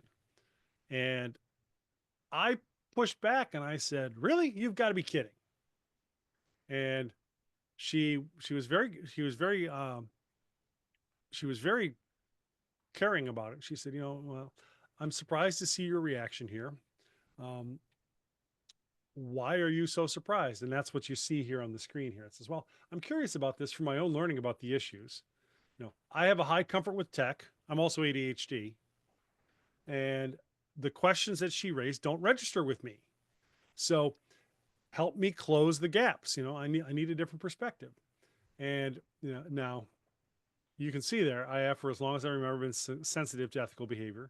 Speaker 3: And I pushed back and I said, really? You've got to be kidding. And she was very caring about it. She said, well, I'm surprised to see your reaction here. Why are you so surprised? And that's what you see here on the screen here. It says, well, I'm curious about this for my own learning about the issues. I have a high comfort with tech. I'm also ADHD. and the questions that she raised don't register with me. So help me close the gaps. I need a different perspective. And now you can see there, I have, for as long as I remember, been sensitive to ethical behavior.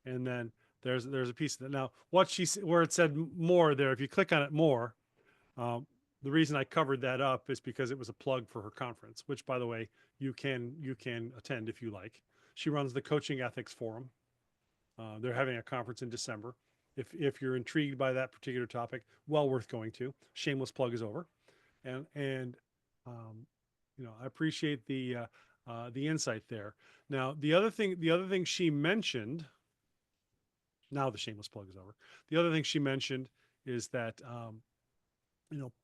Speaker 3: And then there's a piece of that. Now, where it said more there, if you click on it more, the reason I covered that up is because it was a plug for her conference, which, by the way, you can attend if you like. She runs the Coaching Ethics Forum. They're having a conference in December. If you're intrigued by that particular topic, well worth going to. Shameless plug is over. And I appreciate the insight there. Now, the other thing she mentioned. Now the shameless plug is over. The other thing she mentioned is that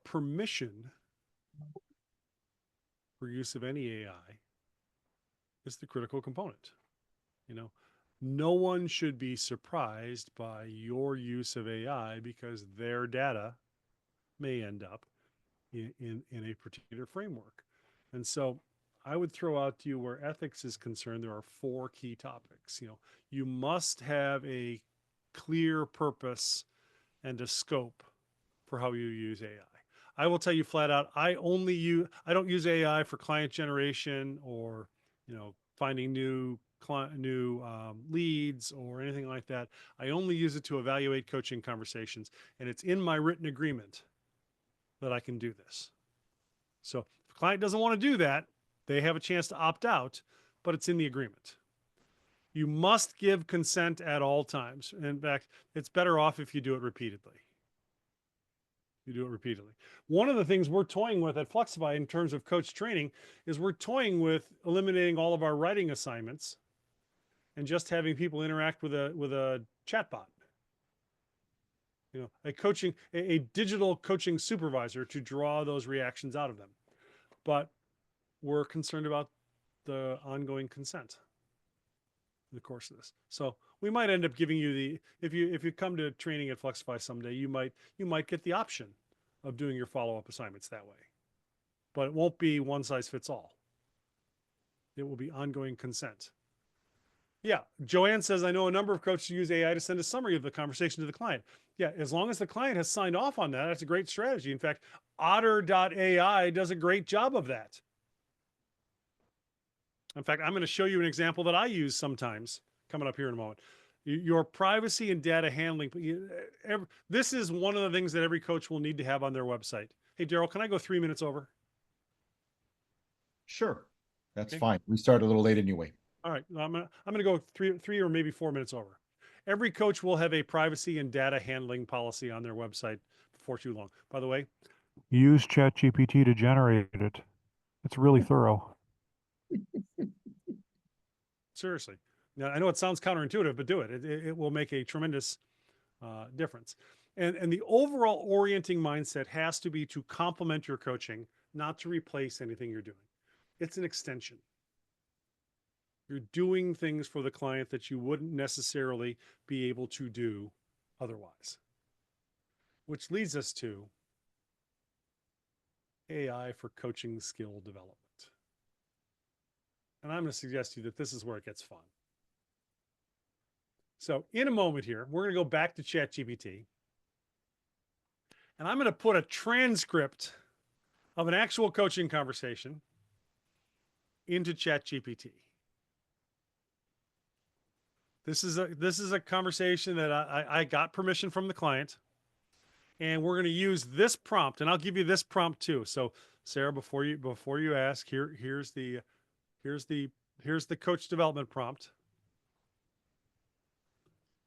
Speaker 3: permission for use of any AI is the critical component. No one should be surprised by your use of AI because their data may end up in a particular framework. And so I would throw out to you, where ethics is concerned, there are 4 key topics. You must have a clear purpose and a scope for how you use AI. I will tell you flat out, I don't use AI for client generation or, finding new leads or anything like that. I only use it to evaluate coaching conversations, and it's in my written agreement that I can do this. So if a client doesn't want to do that, they have a chance to opt out, but it's in the agreement. You must give consent at all times. In fact, it's better off if you do it repeatedly. One of the things we're toying with at Fluxify in terms of coach training is we're toying with eliminating all of our writing assignments and just having people interact with a chatbot. A digital coaching supervisor to draw those reactions out of them. But we're concerned about the ongoing consent in the course of this. So we might end up giving you if you come to training at Fluxify someday, you might get the option of doing your follow-up assignments that way. But it won't be one size fits all. It will be ongoing consent. Yeah, Joanne says, I know a number of coaches use AI to send a summary of the conversation to the client. Yeah, as long as the client has signed off on that, that's a great strategy. In fact, Otter.ai does a great job of that. In fact, I'm going to show you an example that I use sometimes coming up here in a moment. Your privacy and data handling. This is one of the things that every coach will need to have on their website. Hey, Daryl, can I go 3 minutes over?
Speaker 2: Sure. That's
Speaker 3: Okay.
Speaker 2: fine. We started a little late anyway.
Speaker 3: All right. I'm gonna go three or maybe 4 minutes over. Every coach will have a privacy and data handling policy on their website before too long. By the way,
Speaker 5: use ChatGPT to generate it. It's really thorough.
Speaker 3: seriously. Now, I know it sounds counterintuitive, but do it. It will make a tremendous difference. And the overall orienting mindset has to be to complement your coaching, not to replace anything you're doing. It's an extension. You're doing things for the client that you wouldn't necessarily be able to do otherwise. Which leads us to AI for coaching skill development. And I'm going to suggest to you that this is where it gets fun. So in a moment here, we're going to go back to ChatGPT. And I'm going to put a transcript of an actual coaching conversation into ChatGPT. This is a conversation that I got permission from the client, and we're going to use this prompt, and I'll give you this prompt too. So Sarah, before you ask, here's the coach development prompt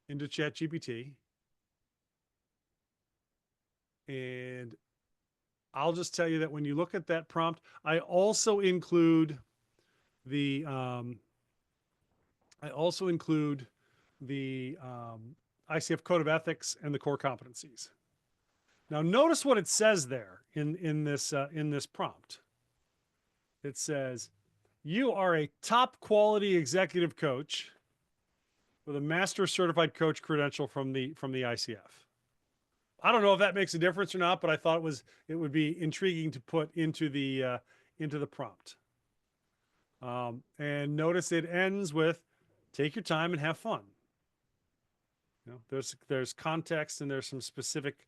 Speaker 3: into ChatGPT, and I'll just tell you that when you look at that prompt, I also include the ICF Code of Ethics and the core competencies. Now, notice what it says there in this prompt. It says, "You are a top quality executive coach with a master certified coach credential from the ICF." I don't know if that makes a difference or not, but I thought it would be intriguing to put into the prompt. And notice it ends with, "Take your time and have fun." You know, there's context and there's some specific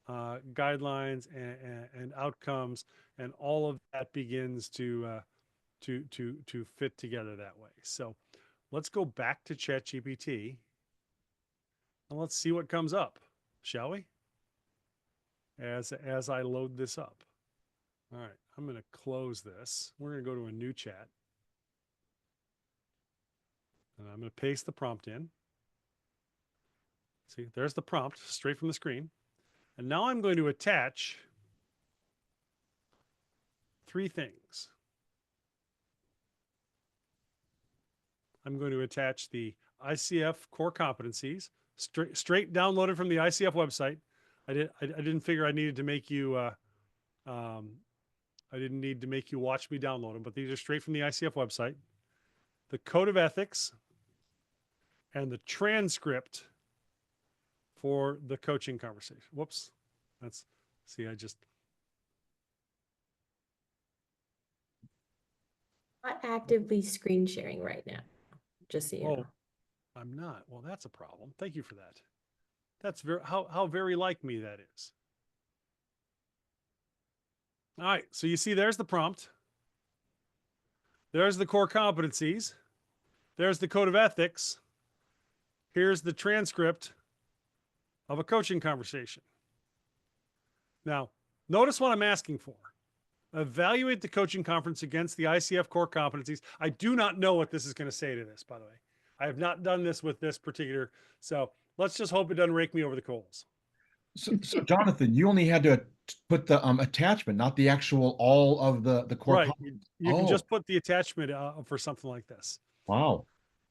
Speaker 3: guidelines and outcomes, and all of that begins to fit together that way. So let's go back to ChatGPT and let's see what comes up, shall we? As I load this up. All right, I'm going to close this. We're going to go to a new chat. And I'm going to paste the prompt in. See, there's the prompt straight from the screen. And now I'm going to attach 3 things. I'm going to attach the ICF core competencies, straight downloaded from the ICF website. I didn't figure I needed to make you I didn't need to make you watch me download them, but these are straight from the ICF website. The code of ethics and the transcript for the coaching conversation. Whoops. That's, see, I just.
Speaker 1: Not actively screen sharing right now, just so you know.
Speaker 3: I'm not. Well, that's a problem. Thank you for that. That's very, how very like me that is. All right, so you see there's the prompt. There's the core competencies. There's the code of ethics. Here's the transcript of a coaching conversation. Now, notice what I'm asking for. Evaluate the coaching conference against the ICF core competencies. I do not know what this is going to say to this, by the way. I have not done this with this particular, so let's just hope it doesn't rake me over the coals.
Speaker 2: So Johnathan, you only had to put the attachment, not the actual all of the core.
Speaker 3: Right. You can just put the attachment for something like this.
Speaker 2: Wow.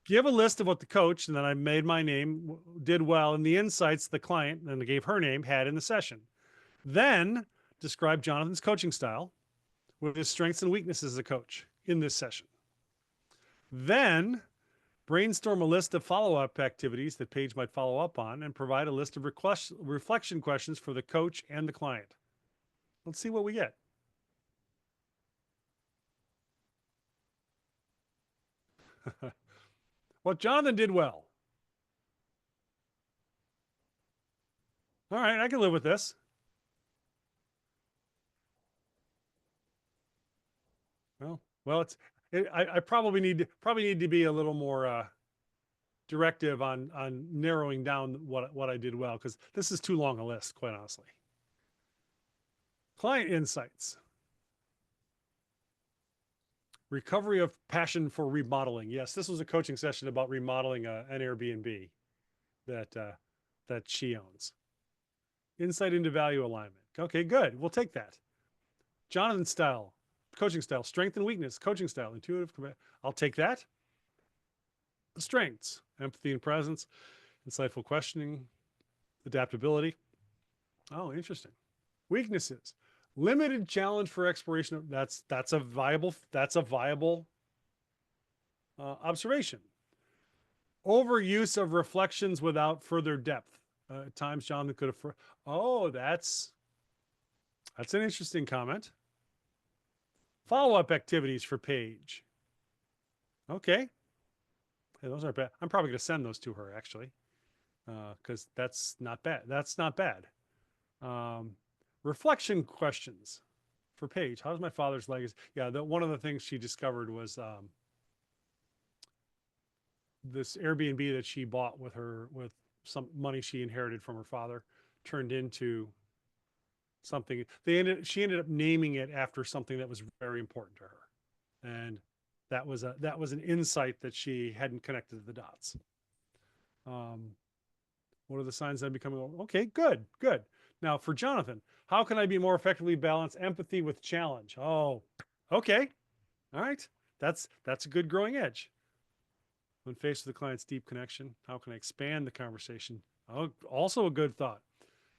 Speaker 3: Give a list of what the coach, and then I made my name, did well, and the insights the client, and I gave her name, had in the session. Then describe Johnathan's coaching style with his strengths and weaknesses as a coach in this session. Then brainstorm a list of follow-up activities that Paige might follow up on, and provide a list of reflection questions for the coach and the client. Let's see what we get. Well, Johnathan did well. All right, I can live with this. Well, I probably need to be a little more directive on narrowing down what I did well, because this is too long a list, quite honestly. Client insights. Recovery of passion for remodeling. Yes, this was a coaching session about remodeling an Airbnb that she owns. Insight into value alignment. Okay, good. We'll take that. Johnathan style, coaching style, strength and weakness, coaching style, intuitive. I'll take that. The strengths, empathy and presence, insightful questioning, adaptability. Oh, interesting. Weaknesses. Limited challenge for exploration. That's a viable observation. Overuse of reflections without further depth. At times, Johnathan could have. Oh, that's an interesting comment. Follow-up activities for Paige. Okay, hey, those aren't bad. I'm probably going to send those to her actually, because that's not bad. That's not bad. Reflection questions for Paige. How's my father's legacy? Yeah, one of the things she discovered was this Airbnb that she bought with some money she inherited from her father turned into something. She ended up naming it after something that was very important to her, and that was an insight that she hadn't connected the dots. What are the signs I'm becoming? Okay, good. Now for Johnathan, how can I be more effectively balance empathy with challenge? Oh, okay. All right. That's a good growing edge. When faced with the client's deep connection, how can I expand the conversation? Oh, also a good thought.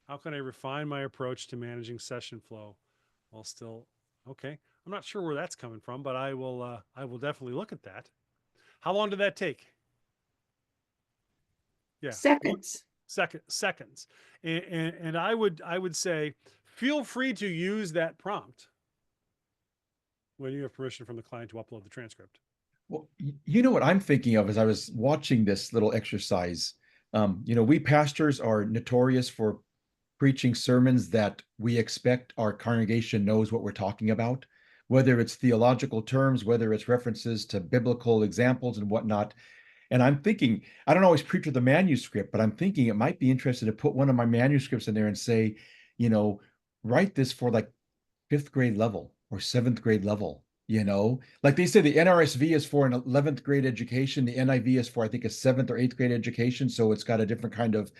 Speaker 3: How can I refine my approach to managing session flow while still, okay. I'm not sure where that's coming from, but I will definitely look at that. How long did that take? Yeah.
Speaker 6: Seconds.
Speaker 3: Seconds. And I would say, feel free to use that prompt when you have permission from the client to upload the transcript.
Speaker 2: Well, you know what I'm thinking of as I was watching this little exercise. We pastors are notorious for preaching sermons that we expect our congregation knows what we're talking about, whether it's theological terms, whether it's references to biblical examples and whatnot. And I'm thinking, I don't always preach with a manuscript, but I'm thinking it might be interesting to put one of my manuscripts in there and say, write this for like fifth grade level or seventh grade level. Like they say the NRSV is for an 11th grade education, the NIV is for, I think, a seventh or eighth grade education. So it's got a different kind of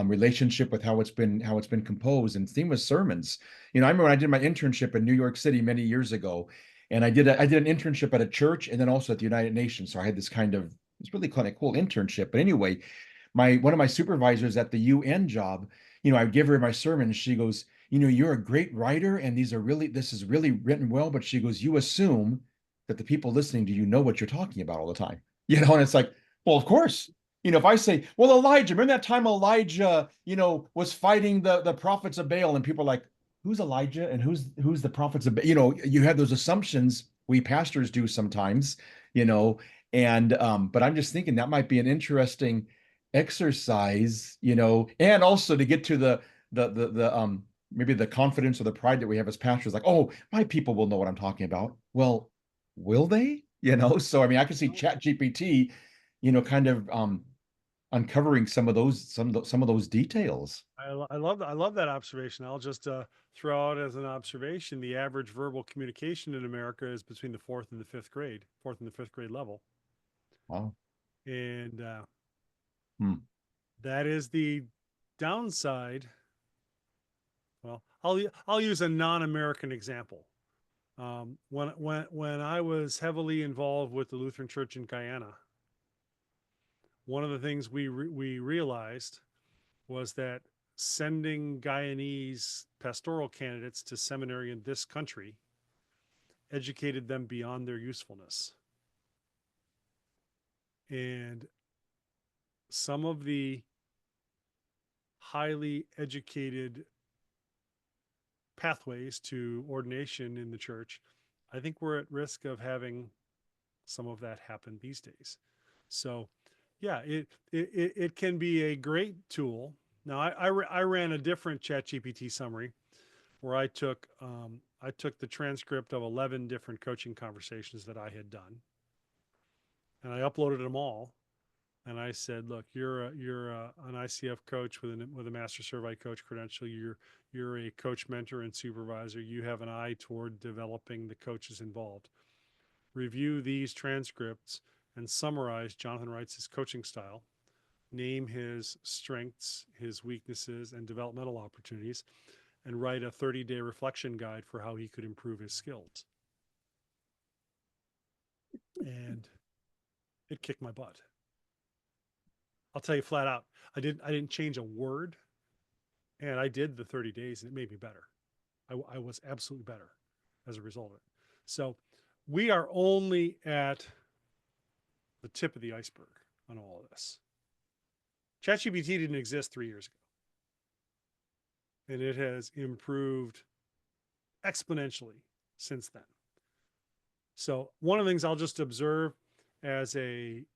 Speaker 2: relationship with how it's been composed. And theme was sermons. I remember when I did my internship in New York City many years ago, and I did an internship at a church and then also at the United Nations. So I had it's really kind of cool internship. But anyway, one of my supervisors at the UN job, I would give her my sermon and she goes, you're a great writer and this is really written well, but she goes, you assume that the people listening to you know what you're talking about all the time. And it's like, well, of course. If I say, well, Elijah, remember that time Elijah, was fighting the prophets of Baal, and people are like, who's Elijah and who's the prophets of Baal? You have those assumptions we pastors do sometimes, and but I'm just thinking that might be an interesting exercise, and also to get to the maybe the confidence or the pride that we have as pastors, like, oh, my people will know what I'm talking about. Well, will they? So I mean, I can see Chat GPT, kind of uncovering some of those details.
Speaker 3: I love that observation. I'll just throw out as an observation: the average verbal communication in America is between the fourth and the fifth grade level,
Speaker 2: Wow.
Speaker 3: and that is the downside. Well, I'll use a non-American example. When I was heavily involved with the Lutheran Church in Guyana, one of the things we realized was that sending Guyanese pastoral candidates to seminary in this country educated them beyond their usefulness. And some of the highly educated pathways to ordination in the church, I think we're at risk of having some of that happen these days. So yeah, it can be a great tool. Now I ran a different ChatGPT summary where I took the transcript of 11 different coaching conversations that I had done, and I uploaded them all. And I said, look, you're an ICF coach with a Master Certified Coach credential. You're a coach, mentor, and supervisor. You have an eye toward developing the coaches involved. Review these transcripts and summarize Johnathan Reitz's coaching style. Name his strengths, his weaknesses, and developmental opportunities, and write a 30-day reflection guide for how he could improve his skills. And it kicked my butt. I'll tell you flat out, I didn't change a word, and I did the 30 days, and it made me better. I was absolutely better as a result of it. So we are only at the tip of the iceberg on all of this. ChatGPT didn't exist 3 years ago, and it has improved exponentially since then. So one of the things I'll just observe as a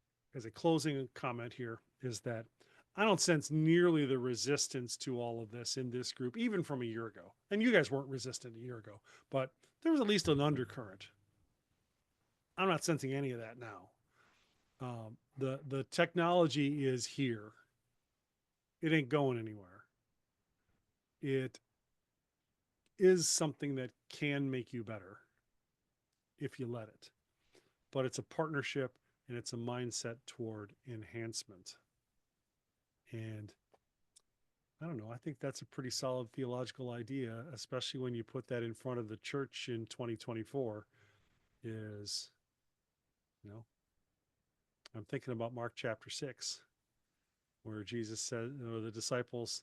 Speaker 3: closing comment here is that I don't sense nearly the resistance to all of this in this group, even from a year ago. And you guys weren't resistant a year ago, but there was at least an undercurrent. I'm not sensing any of that now. The technology is here. It ain't going anywhere. It is something that can make you better if you let it. But it's a partnership and it's a mindset toward enhancement. And I don't know, I think that's a pretty solid theological idea, especially when you put that in front of the church in 2024 is, I'm thinking about Mark chapter 6, where Jesus said, the disciples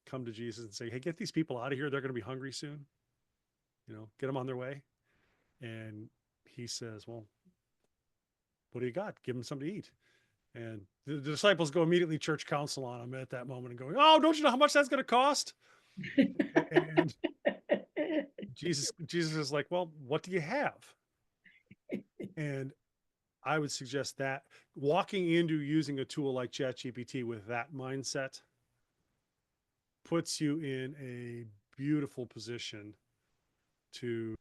Speaker 3: come to Jesus and say, hey, get these people out of here. They're going to be hungry soon. Get them on their way. And he says, well, what do you got? Give them something to eat. And the disciples go immediately church counsel on him at that moment and going, oh, don't you know how much that's going to cost? And Jesus is like, well, what do you have? And I would suggest that walking into using a tool like ChatGPT with that mindset puts you in a beautiful position to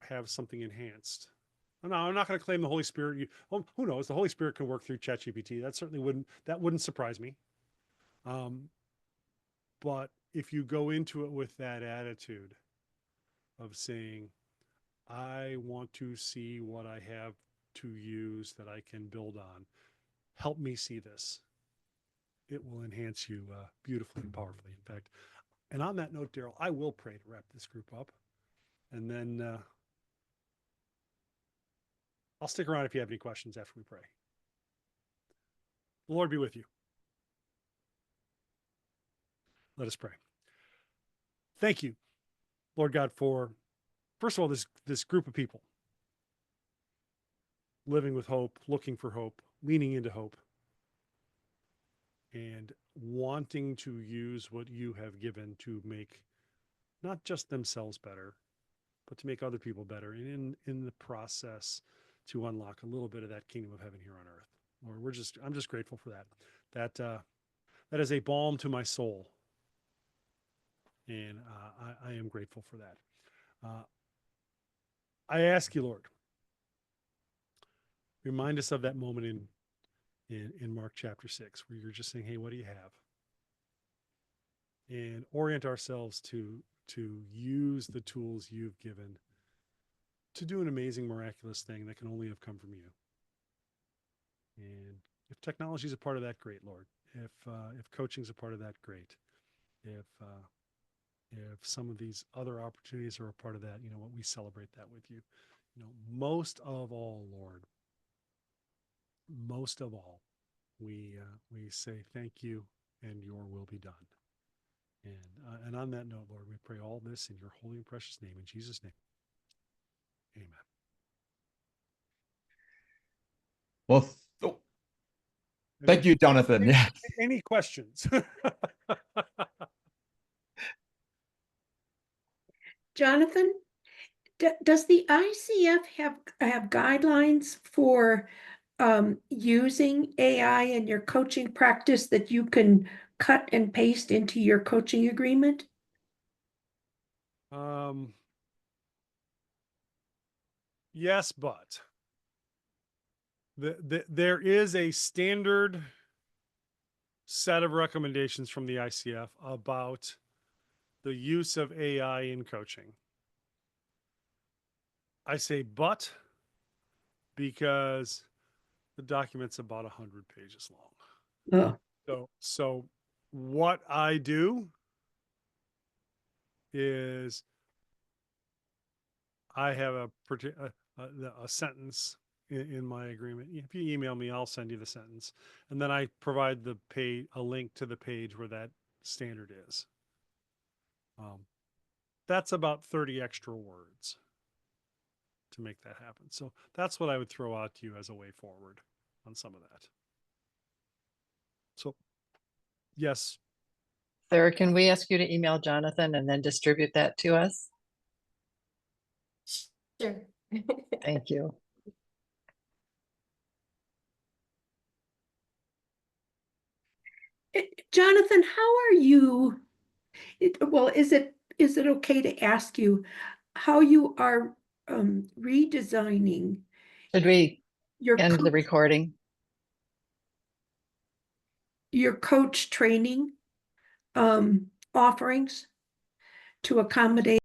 Speaker 3: have something enhanced. No, I'm not going to claim the Holy Spirit. Who knows? The Holy Spirit can work through ChatGPT. That certainly wouldn't surprise me. But if you go into it with that attitude of saying, I want to see what I have to use that I can build on, help me see this. It will enhance you beautifully and powerfully. In fact, and on that note, Daryl, I will pray to wrap this group up. And then I'll stick around if you have any questions after we pray. The Lord be with you. Let us pray. Thank you, Lord God, for, first of all, this group of people living with hope, looking for hope, leaning into hope, and wanting to use what you have given to make not just themselves better, but to make other people better, and in the process to unlock a little bit of that kingdom of heaven here on earth. Lord, I'm just grateful for that. That is a balm to my soul, and I am grateful for that. I ask you, Lord, remind us of that moment in Mark chapter 6, where you're just saying, hey, what do you have? And orient ourselves to use the tools you've given to do an amazing, miraculous thing that can only have come from you. And if technology is a part of that, great, Lord. If coaching is a part of that, great. If some of these other opportunities are a part of that, what we celebrate that with you. Most of all, Lord, most of all, we say thank you, and your will be done. And on that note, Lord, we pray all this in your holy and precious name, in Jesus' name. Amen.
Speaker 2: Well, thank you, Johnathan. Yeah.
Speaker 3: Any questions?
Speaker 6: Johnathan, does the ICF have guidelines for using AI in your coaching practice that you can cut and paste into your coaching agreement?
Speaker 3: Yes, but there is a standard set of recommendations from the ICF about the use of AI in coaching. I say but because the document's about 100 pages long. So what I do is I have a sentence in my agreement. If you email me, I'll send you the sentence, and then I provide a link to the page where that standard is. That's about 30 extra words to make that happen. So that's what I would throw out to you as a way forward on some of that. So, yes.
Speaker 4: Sarah, can we ask you to email Johnathan and then distribute that to us?
Speaker 1: Sure.
Speaker 4: Thank you.
Speaker 6: Johnathan, how are you? Well, is it okay to ask you how you are redesigning
Speaker 4: Should we
Speaker 6: your
Speaker 4: end the recording?
Speaker 6: Your coach training offerings to accommodate